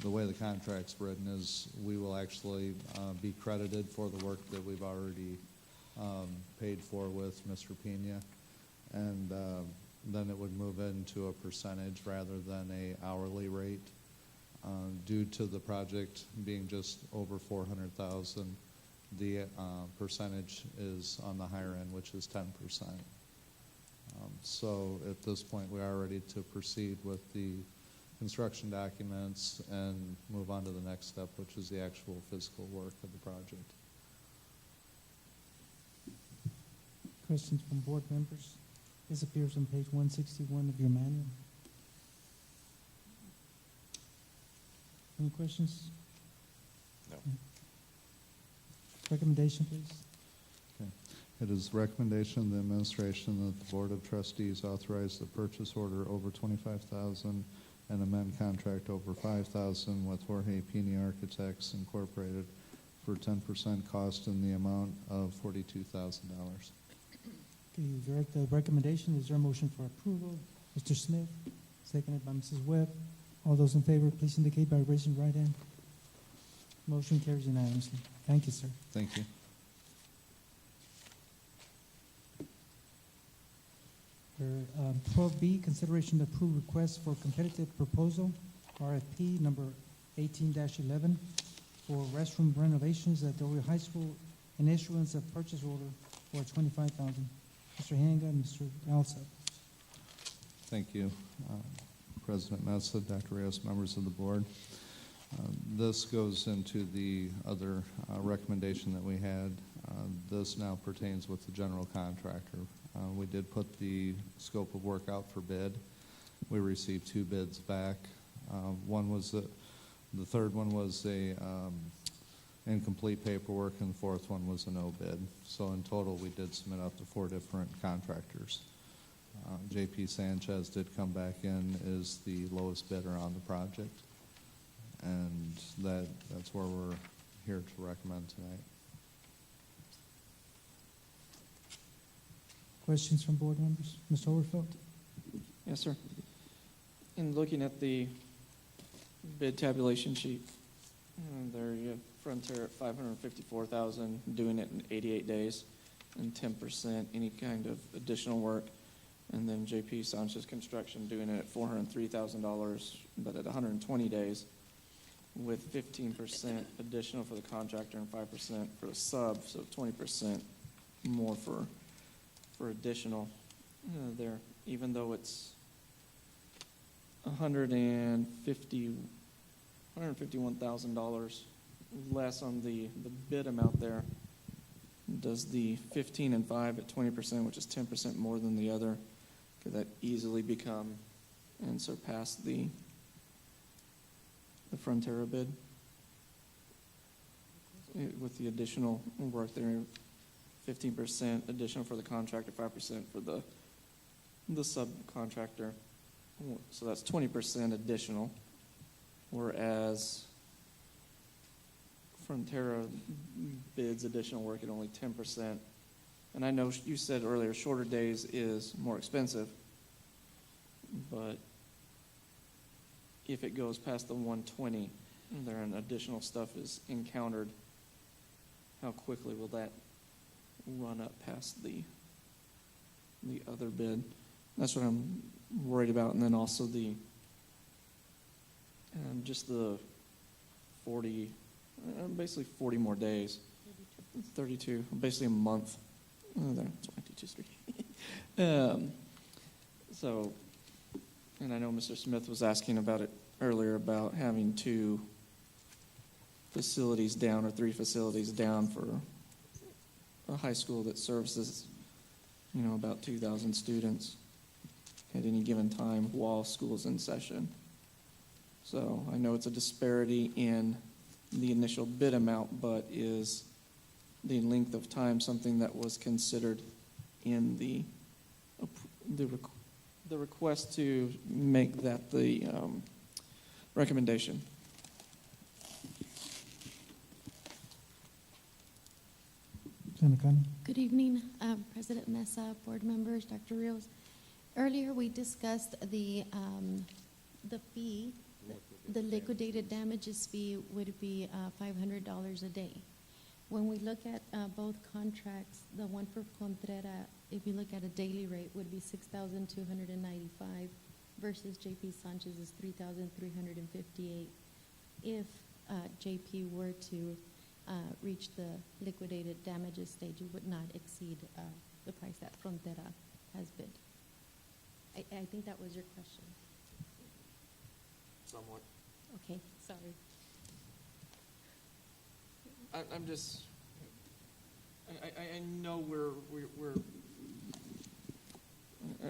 the way the contract's written is we will actually be credited for the work that we've already paid for with Mr. Pena, and then it would move into a percentage rather than a hourly rate. Due to the project being just over $400,000, the percentage is on the higher end, which is 10%. So at this point, we are ready to proceed with the construction documents and move on to the next step, which is the actual physical work of the project. Questions from board members? This appears on page 161 of your manual. Any questions? No. Recommendation, please. Okay. It is recommendation of the administration that the Board of Trustees authorize the purchase order over $25,000 and amend contract over $5,000 with Jorge Pena Architects Incorporated for 10% cost in the amount of $42,000. Okay, you've heard the recommendation. Is there a motion for approval? Mr. Smith, seconded by Mrs. Webb. All those in favor, please indicate by raising your right hand. Motion carries unanimously. Thank you, sir. Thank you. 12B, consideration to approve request for competitive proposal, RFP number 18-11 for restroom renovations at Del Rio High School and issuance of purchase order for $25,000. Mr. Hanga and Mr. Alsop. Thank you, President Mesa, Dr. Rios, members of the board. This goes into the other recommendation that we had. This now pertains with the general contractor. We did put the scope of work out for bid. We received 2 bids back. One was the third one was a incomplete paperwork, and the fourth one was a no bid. So in total, we did submit up to 4 different contractors. JP Sanchez did come back in as the lowest bidder on the project, and that's where we're here to recommend tonight. Questions from board members? Mr. Overfeld? Yes, sir. In looking at the bid tabulation sheet, there you have Frontier at $554,000, doing it in 88 days, and 10% any kind of additional work. And then JP Sanchez Construction doing it at $403,000, but at 120 days, with 15% additional for the contractor and 5% for the sub, so 20% more for additional there, even though it's $151,000 less on the bid amount there. Does the 15 and 5 at 20%, which is 10% more than the other, could that easily become and surpass the Frontera bid with the additional work there? 15% additional for the contractor, 5% for the subcontractor. So that's 20% additional, whereas Frontera bids additional work at only 10%. And I know you said earlier shorter days is more expensive, but if it goes past the 120 and there and additional stuff is encountered, how quickly will that run up past the other bid? That's what I'm worried about. And then also the just the 40, basically 40 more days, 32, basically a month. Oh, there, that's why I teach history. So, and I know Mr. Smith was asking about it earlier about having 2 facilities down or 3 facilities down for a high school that services, about 2,000 students at any given time while school's in session. So I know it's a disparity in the initial bid amount, but is the length of time something that was considered in the request to make that the recommendation? Good evening, President Mesa, board members, Dr. Rios. Earlier we discussed the fee, the liquidated damages fee would be $500 a day. When we look at both contracts, the one for Contreras, if you look at a daily rate, would be $6,295 versus JP Sanchez's $3,358. If JP were to reach the liquidated damages stage, it would not exceed the price that Frontera has bid. I think that was your question. Somewhat. Okay, sorry. I'm just. I know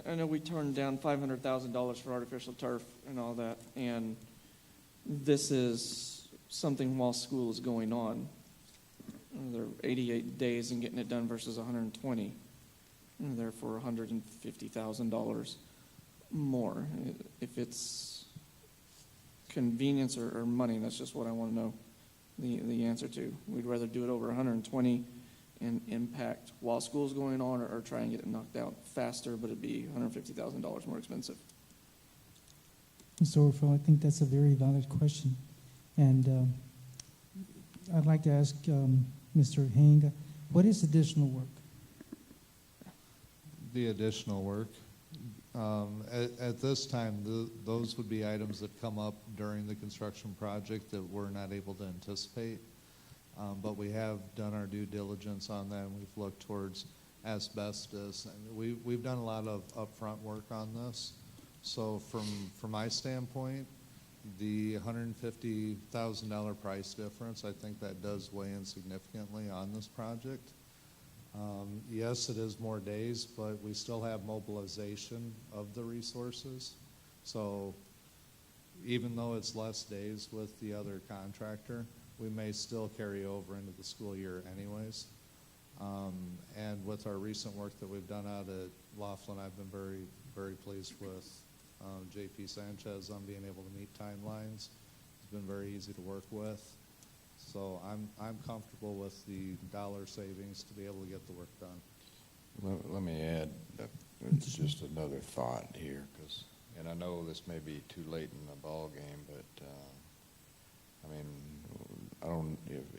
I know we turned down $500,000 for artificial turf and all that, and this is something while school is going on. They're 88 days and getting it done versus 120. And therefore, $150,000 more. If it's convenience or money, that's just what I want to know the answer to. We'd rather do it over 120 and impact while school's going on, or try and get it knocked out faster, but it'd be $150,000 more expensive. Mr. Orfel, I think that's a very valid question. And I'd like to ask Mr. Hanga, what is additional work? The additional work, At this time, those would be items that come up during the construction project that we're not able to anticipate. But we have done our due diligence on that, and we've looked towards asbestos. And we've done a lot of upfront work on this. So from my standpoint, the $150,000 price difference, I think that does weigh in significantly on this project. Yes, it is more days, but we still have mobilization of the resources. So even though it's less days with the other contractor, we may still carry over into the school year anyways. And with our recent work that we've done out at Laughlin, I've been very, very pleased with JP Sanchez on being able to meet timelines. It's been very easy to work with. So I'm comfortable with the dollar savings to be able to get the work done. Let me add, it's just another thought here, and I know this may be too late in the ball game, but I mean,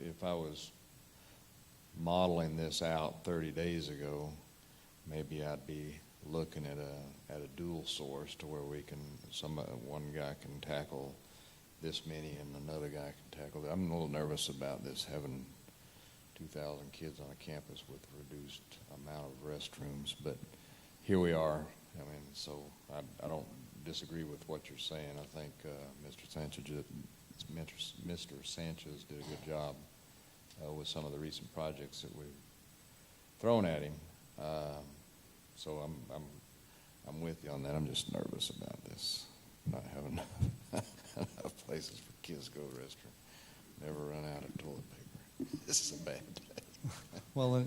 if I was modeling this out 30 days ago, maybe I'd be looking at a dual source to where we can, one guy can tackle this many and another guy can tackle that. I'm a little nervous about this, having 2,000 kids on a campus with a reduced amount of restrooms, but here we are. I mean, so I don't disagree with what you're saying. I think Mr. Sanchez did a good job with some of the recent projects that we've thrown at him. So I'm with you on that. I'm just nervous about this, not having enough places for kids to go to the restroom. Never run out of toilet paper. This is a bad day. Well,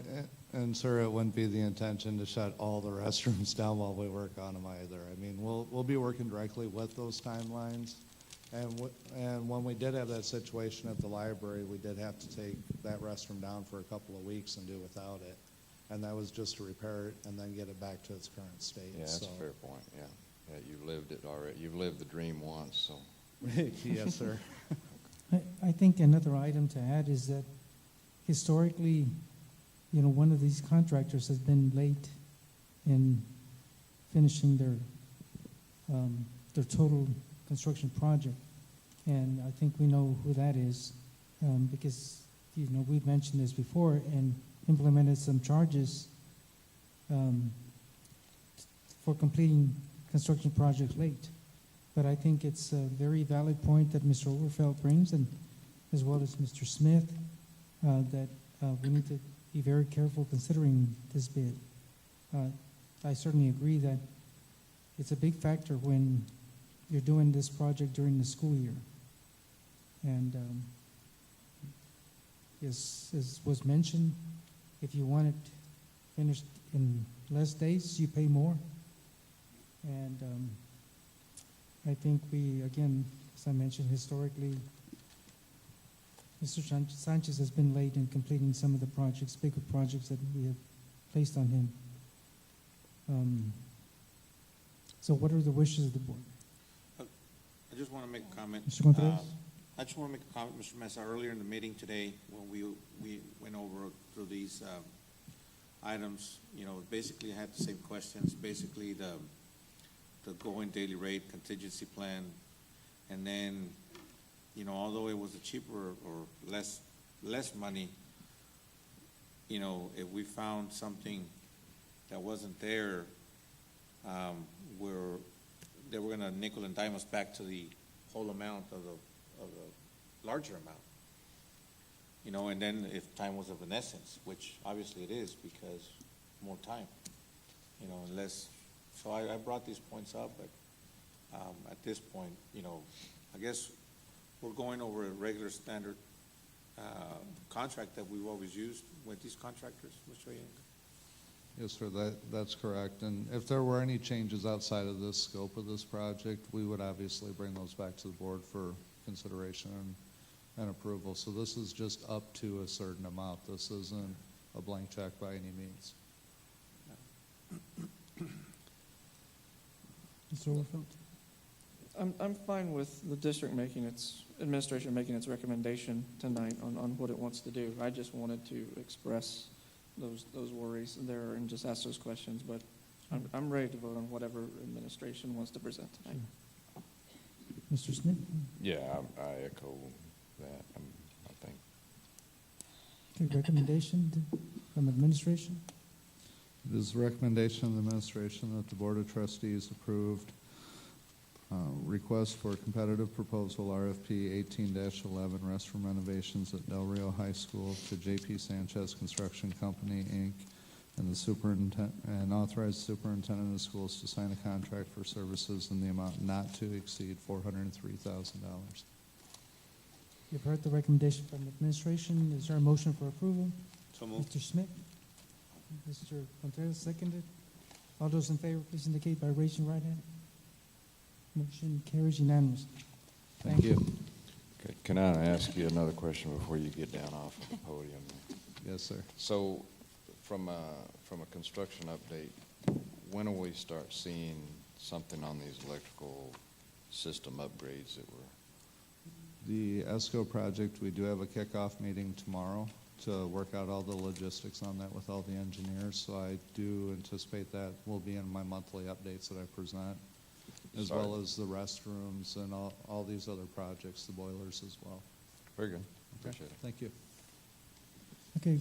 and sir, it wouldn't be the intention to shut all the restrooms down while we work on them either. I mean, we'll be working directly with those timelines. And when we did have that situation at the library, we did have to take that restroom down for a couple of weeks and do without it. And that was just to repair it and then get it back to its current state. Yeah, that's a fair point, yeah. Yeah, you've lived it already. You've lived the dream once, so. Yes, sir. I think another item to add is that historically, one of these contractors has been late in finishing their total construction project. And I think we know who that is because, we've mentioned this before and implemented some charges for completing construction projects late. But I think it's a very valid point that Mr. Overfeld brings, and as well as Mr. Smith, that we need to be very careful considering this bid. I certainly agree that it's a big factor when you're doing this project during the school year. And as was mentioned, if you want it finished in less days, you pay more. And I think we, again, as I mentioned, historically, Mr. Sanchez has been late in completing some of the projects, bigger projects that we have placed on him. So what are the wishes of the board? I just want to make a comment. Mr. Contreras? I just want to make a comment, Mr. Mesa. Earlier in the meeting today, when we went over through these items, basically I had the same questions. Basically, the going daily rate, contingency plan, and then, although it was a cheaper or less money, if we found something that wasn't there, they were going to nickel and dime us back to the whole amount of the larger amount. And then if time was of an essence, which obviously it is because more time, unless. So I brought these points up, but at this point, I guess we're going over a regular standard contract that we've always used with these contractors, Mr. Young. Yes, sir, that's correct. And if there were any changes outside of the scope of this project, we would obviously bring those back to the board for consideration and approval. So this is just up to a certain amount. This isn't a blank check by any means. Mr. Overfeld? I'm fine with the district administration making its recommendation tonight on what it wants to do. I just wanted to express those worries there and just ask those questions. But I'm ready to vote on whatever administration wants to present tonight. Mr. Smith? Yeah, I echo that. I think. Okay, recommendation from administration? It is the recommendation of the administration that the Board of Trustees approved request for competitive proposal RFP 18-11 restroom renovations at Del Rio High School to J.P. Sanchez Construction Company, Inc., and the superintendent and authorize the superintendent of schools to sign a contract for services in the amount not to exceed $403,000. You've heard the recommendation from administration. Is there a motion for approval? So moved. Mr. Smith? Mr. Contreras, seconded. All those in favor, please indicate by raising your right hand. Motion carries unanimously. Thank you. Okay, can I ask you another question before you get down off of the podium? Yes, sir. So, from a construction update, when will we start seeing something on these electrical system upgrades that were? The ESCO project, we do have a kickoff meeting tomorrow to work out all the logistics on that with all the engineers. So I do anticipate that will be in my monthly updates that I present, as well as the restrooms and all these other projects, the boilers as well. Very good. Appreciate it. Thank you. Okay,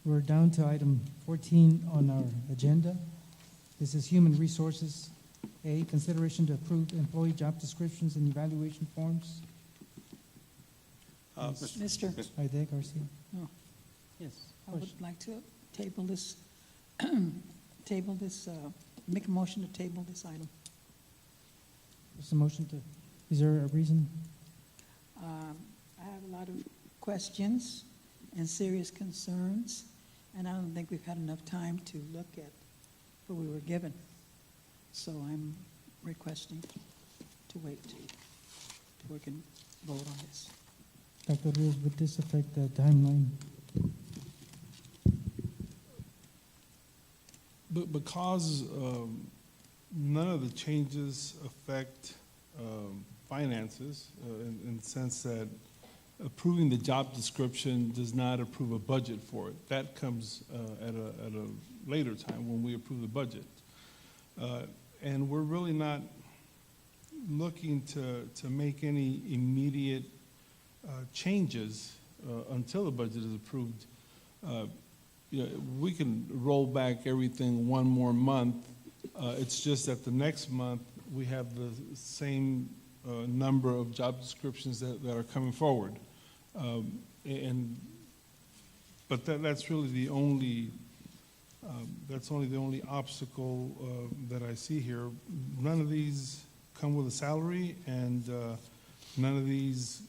we're down to item 14 on our agenda. This is Human Resources. A, consideration to approve employee job descriptions and evaluation forms. Mr. Aide Garcia. No. Yes. I would like to table this, make a motion to table this item. What's the motion to, is there a reason? I have a lot of questions and serious concerns, and I don't think we've had enough time to look at what we were given. So I'm requesting to wait till we can vote on this. Dr. Rios, would this affect the timeline? But because none of the changes affect finances, in the sense that approving the job description does not approve a budget for it. That comes at a later time when we approve the budget. And we're really not looking to make any immediate changes until the budget is approved. We can roll back everything one more month. It's just that the next month we have the same number of job descriptions that are coming forward. But that's really the only obstacle that I see here. None of these come with a salary, and none of these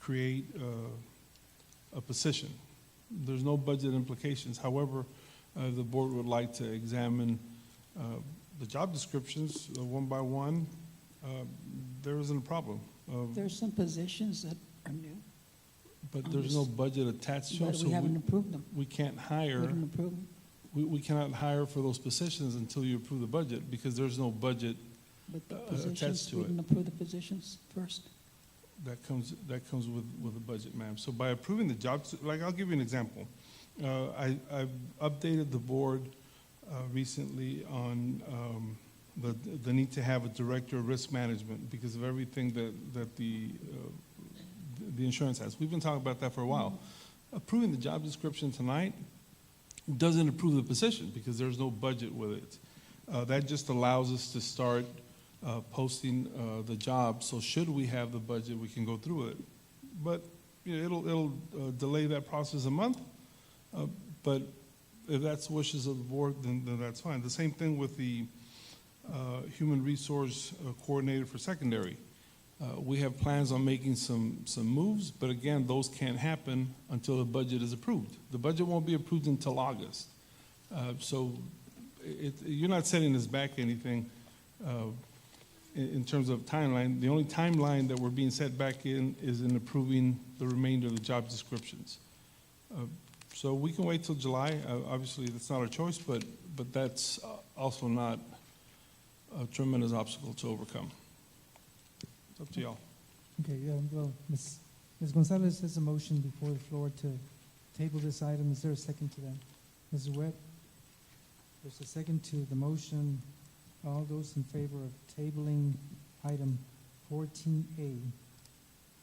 create a position. There's no budget implications. However, the board would like to examine the job descriptions one by one. There isn't a problem. There's some positions that are new. But there's no budget attached to them. But we haven't approved them. We can't hire. We didn't approve them. We cannot hire for those positions until you approve the budget, because there's no budget But the attached positions, to we it. didn't approve the positions first. That comes with the budget, ma'am. So by approving the jobs, like, I'll give you an example. I've updated the board recently on the need to have a director of risk management because of everything that the insurance has. We've been talking about that for a while. Approving the job description tonight doesn't approve the position because there's no budget with it. That just allows us to start posting the job. So should we have the budget, we can go through it. But it'll delay that process a month. But if that's wishes of the board, then that's fine. The same thing with the human resource coordinator for secondary. We have plans on making some moves, but again, those can't happen until the budget is approved. The budget won't be approved until August. So you're not setting us back anything in terms of timeline. The only timeline that we're being set back in is in approving the remainder of the job descriptions. So we can wait till July. Obviously, that's not our choice, but that's also not a tremendous obstacle to overcome. It's up to y'all. Okay, well, Ms. Gonzalez has a motion before the floor to table this item. Is there a second to that? Mrs. Webb? There's a second to the motion. All those in favor of tabling item 14A,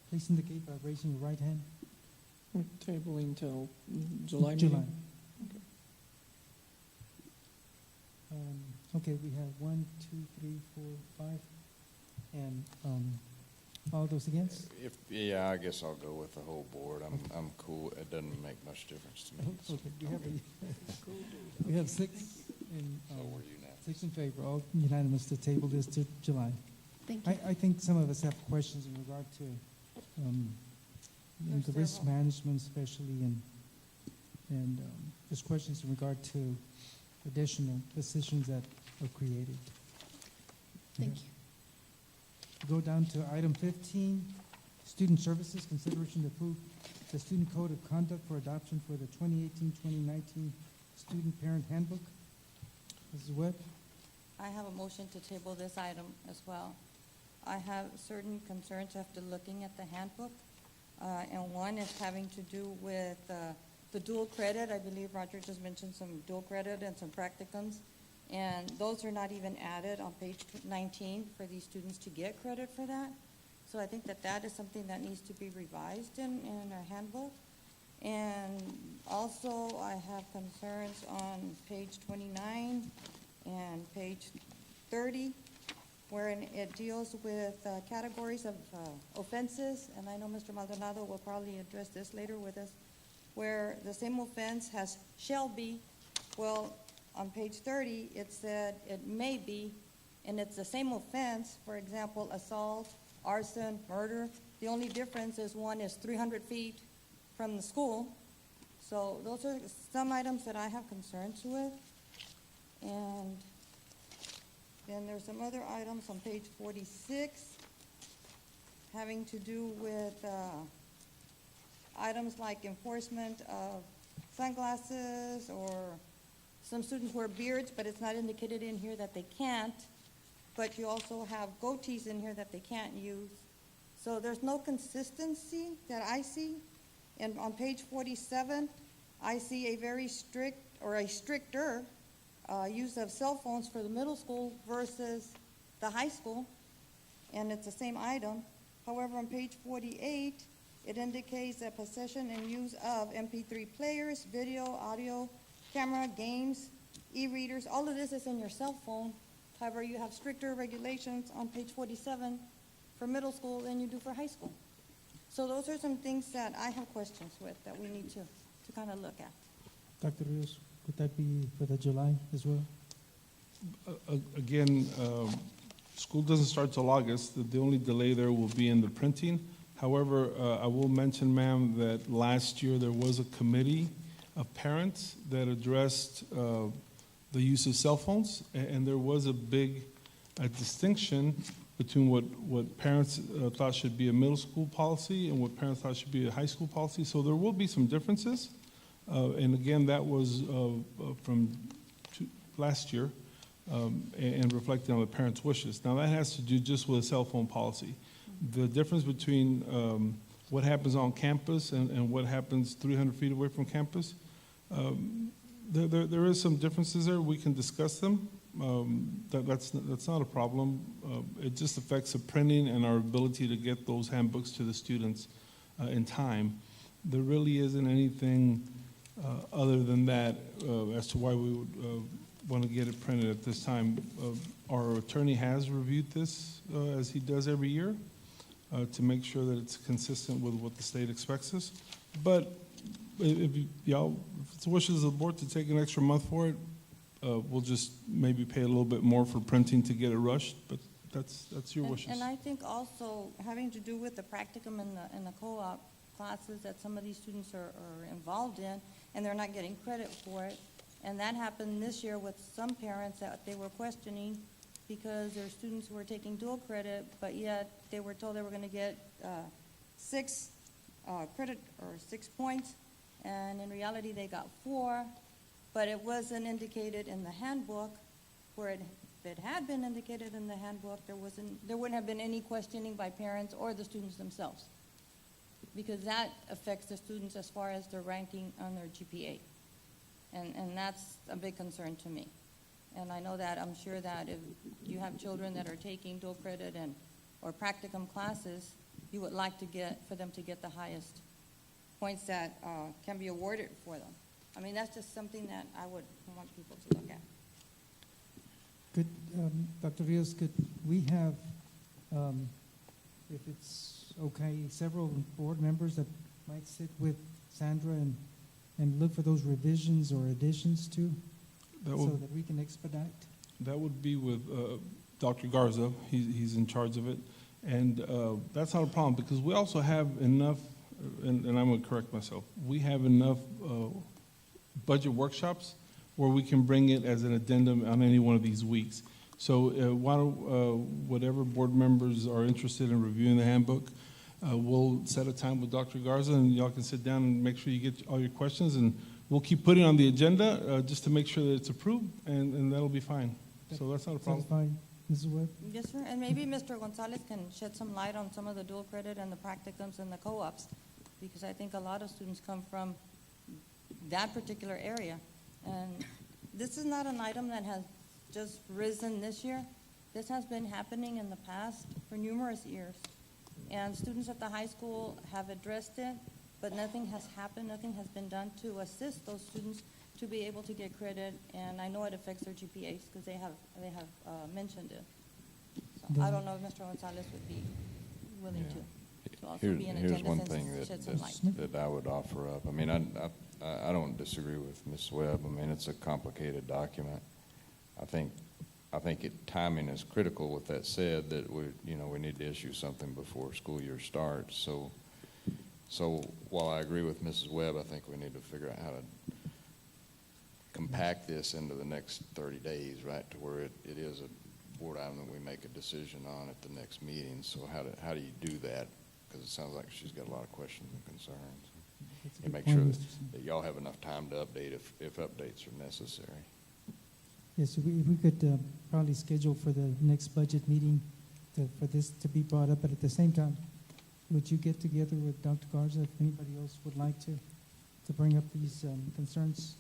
please indicate by raising your right hand. We're tabling till July July. meeting? Okay, we have 1, 2, 3, 4, 5. And all those against? Yeah, I guess I'll go with the whole board. I'm cool. It doesn't make much difference to me. so. Okay, we have 6 in, So we're unanimous. 6 in favor, all unanimous to table this to July. Thank you. I think some of us have questions in regard to the risk management especially, and just questions in regard to additional positions that are created. Thank you. Go down to item 15, student services, consideration to approve the student code of conduct for adoption for the 2018-2019 student parent handbook. Mrs. Webb? I have a motion to table this item as well. I have certain concerns after looking at the handbook, and one is having to do with the dual credit. I believe Roger just mentioned some dual credit and some practicums, and those are not even added on page 19 for these students to get credit for that. So I think that that is something that needs to be revised in our handbook. And also I have concerns on page 29 and page 30, wherein it deals with categories of offenses, and I know Mr. Maldonado will probably address this later with us, where the same offense has shall be. Well, on page 30, it said it may be, and it's the same offense, for example, assault, arson, murder. The only difference is one is 300 feet from the school. So those are some items that I have concerns with. And then there's some other items on page 46 having to do with items like enforcement of sunglasses, or some students wear beards, but it's not indicated in here that they can't. But you also have goatees in here that they can't use. So there's no consistency that I see. And on page 47, I see a very strict, or a stricter use of cell phones for the middle school versus the high school, and it's the same item. However, on page 48, it indicates that possession and use of MP3 players, video, audio, camera, games, e-readers, all of this is in your cell phone. However, you have stricter regulations on page 47 for middle school than you do for high school. So those are some things that I have questions with that we need to kind of look at. Dr. Rios, would that be for the July as well? Again, school doesn't start till August. The only delay there will be in the printing. However, I will mention, ma'am, that last year there was a committee of parents that addressed the use of cell phones, and there was a big distinction between what parents thought should be a middle school policy and what parents thought should be a high school policy. So there will be some differences. And again, that was from last year and reflecting on the parents' wishes. Now that has to do just with a cell phone policy. The difference between what happens on campus and what happens 300 feet away from campus, there is some differences there. We can discuss them. That's not a problem. It just affects the printing and our ability to get those handbooks to the students in time. There really isn't anything other than that as to why we would want to get it printed at this time. Our attorney has reviewed this as he does every year to make sure that it's consistent with what the state expects us. But if it's the wishes of the board to take an extra month for it, we'll just maybe pay a little bit more for printing to get it rushed, but that's your wishes. And I think also having to do with the practicum and the co-op classes that some of these students are involved in, and they're not getting credit for it. And that happened this year with some parents that they were questioning because their students were taking dual credit, but yet they were told they were going to get 6 credit or 6 points, and in reality they got 4, but it wasn't indicated in the handbook. Where if it had been indicated in the handbook, there wouldn't have been any questioning by parents or the students themselves, because that affects the students as far as their ranking on their GPA. And that's a big concern to me. And I know that, I'm sure that if you have children that are taking dual credit or practicum classes, you would like for them to get the highest points that can be awarded for them. I mean, that's just something that I would want people to look at. Could, Dr. Rios, could we have, if it's okay, several board members that might sit with Sandra and look for those revisions or additions too, so that we can expedite? That would be with Dr. Garza. He's in charge of it. And that's not a problem because we also have enough, and I'm going to correct myself, we have enough budget workshops where we can bring it as an addendum on any one of these weeks. So whatever board members are interested in reviewing the handbook, we'll set a time with Dr. Garza and y'all can sit down and make sure you get all your questions, and we'll keep putting it on the agenda just to make sure that it's approved, and that'll be fine. So that's not a problem. Fine. Mrs. Webb? Yes, sir. And maybe Mr. Gonzalez can shed some light on some of the dual credit and the practicums and the co-ops, because I think a lot of students come from that particular area. And this is not an item that has just risen this year. This has been happening in the past for numerous years. And students at the high school have addressed it, but nothing has happened, nothing has been done to assist those students to be able to get credit, and I know it affects their GPAs because they have mentioned it. So I don't know if Mr. Gonzalez would be willing to also be in Here's one attendance thing and shed some light. that I would offer up. I mean, I don't disagree with Ms. Webb. I mean, it's a complicated document. I think timing is critical. With that said, that we need to issue something before school year starts. So while I agree with Mrs. Webb, I think we need to figure out how to compact this into the next 30 days, right, to where it is a board item that we make a decision on at the next meeting. So how do you do that? Because it sounds like she's got a lot of questions and concerns. And make sure that y'all have enough time to update if updates are necessary. Yes, if we could probably schedule for the next budget meeting for this to be brought up, but at the same time, would you get together with Dr. Garza if anybody else would like to bring up these concerns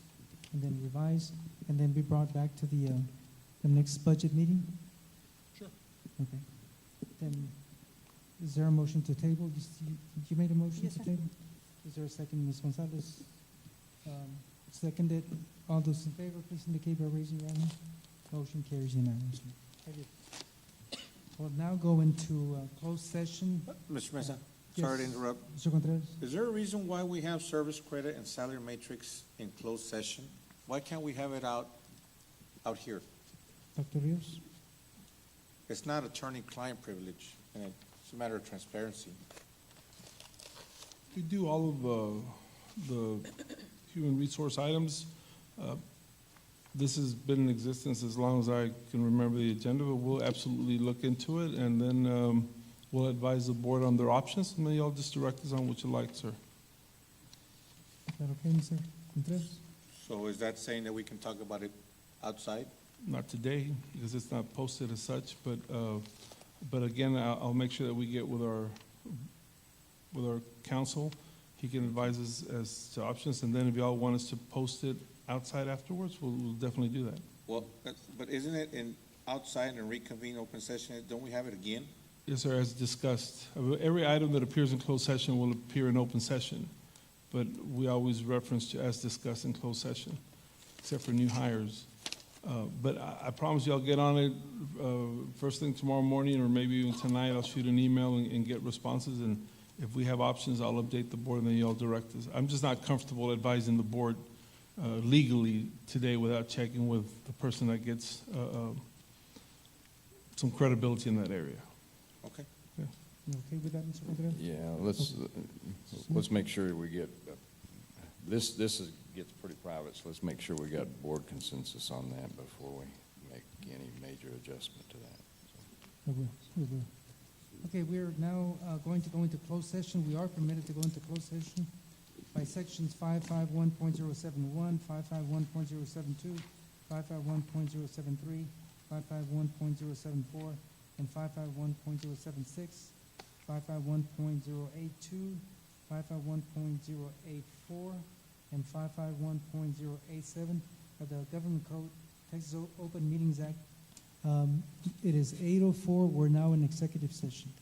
and then revise and then be brought back to the next budget meeting? Sure. Okay. Then is there a motion to table? You made a motion Yes, to sir. table? Is there a second, Ms. Gonzalez? Seconded. All those in favor, please indicate by raising your hand. Motion carries unanimously. We'll now go into closed session. Mr. Mesa, Yes. sorry to interrupt. Mr. Contreras? Is there a reason why we have service credit and salary matrix in closed session? Why can't we have it out here? Dr. Rios? It's not attorney-client privilege, and it's a matter of transparency. We do all of the human resource items. This has been in existence as long as I can remember the agenda, but we'll absolutely look into it, and then we'll advise the board on their options, and then y'all just direct us on what you like, sir. Is that okay, Mr. Contreras? So is that saying that we can talk about it outside? Not today, because it's not posted as such, but again, I'll make sure that we get with our counsel. He can advise us as to options, and then if y'all want us to post it outside afterwards, we'll definitely do that. Well, but isn't it in outside and reconvene open session? Don't we have it again? Yes, sir, as discussed. Every item that appears in closed session will appear in open session, but we always reference to as discussed in closed session, except for new hires. But I promise you I'll get on it first thing tomorrow morning, or maybe even tonight. I'll shoot an email and get responses, and if we have options, I'll update the board, and then y'all direct us. I'm just not comfortable advising the board legally today without checking with the person that gets some credibility in that area. Okay. Yeah. You okay with that, Mr. Contreras? Yeah, let's make sure we get, this gets pretty private, so let's make sure we got board consensus on that before we make any major adjustment to that. We will. Okay, we're now going to go into closed session. We are permitted to go into closed session by sections 551.071, 551.072, 551.073, 551.074, and 551.076, 551.082, 551.084, and 551.087 of the Government Code Texas Open Meetings Act. It is 8:04. We're now in executive session.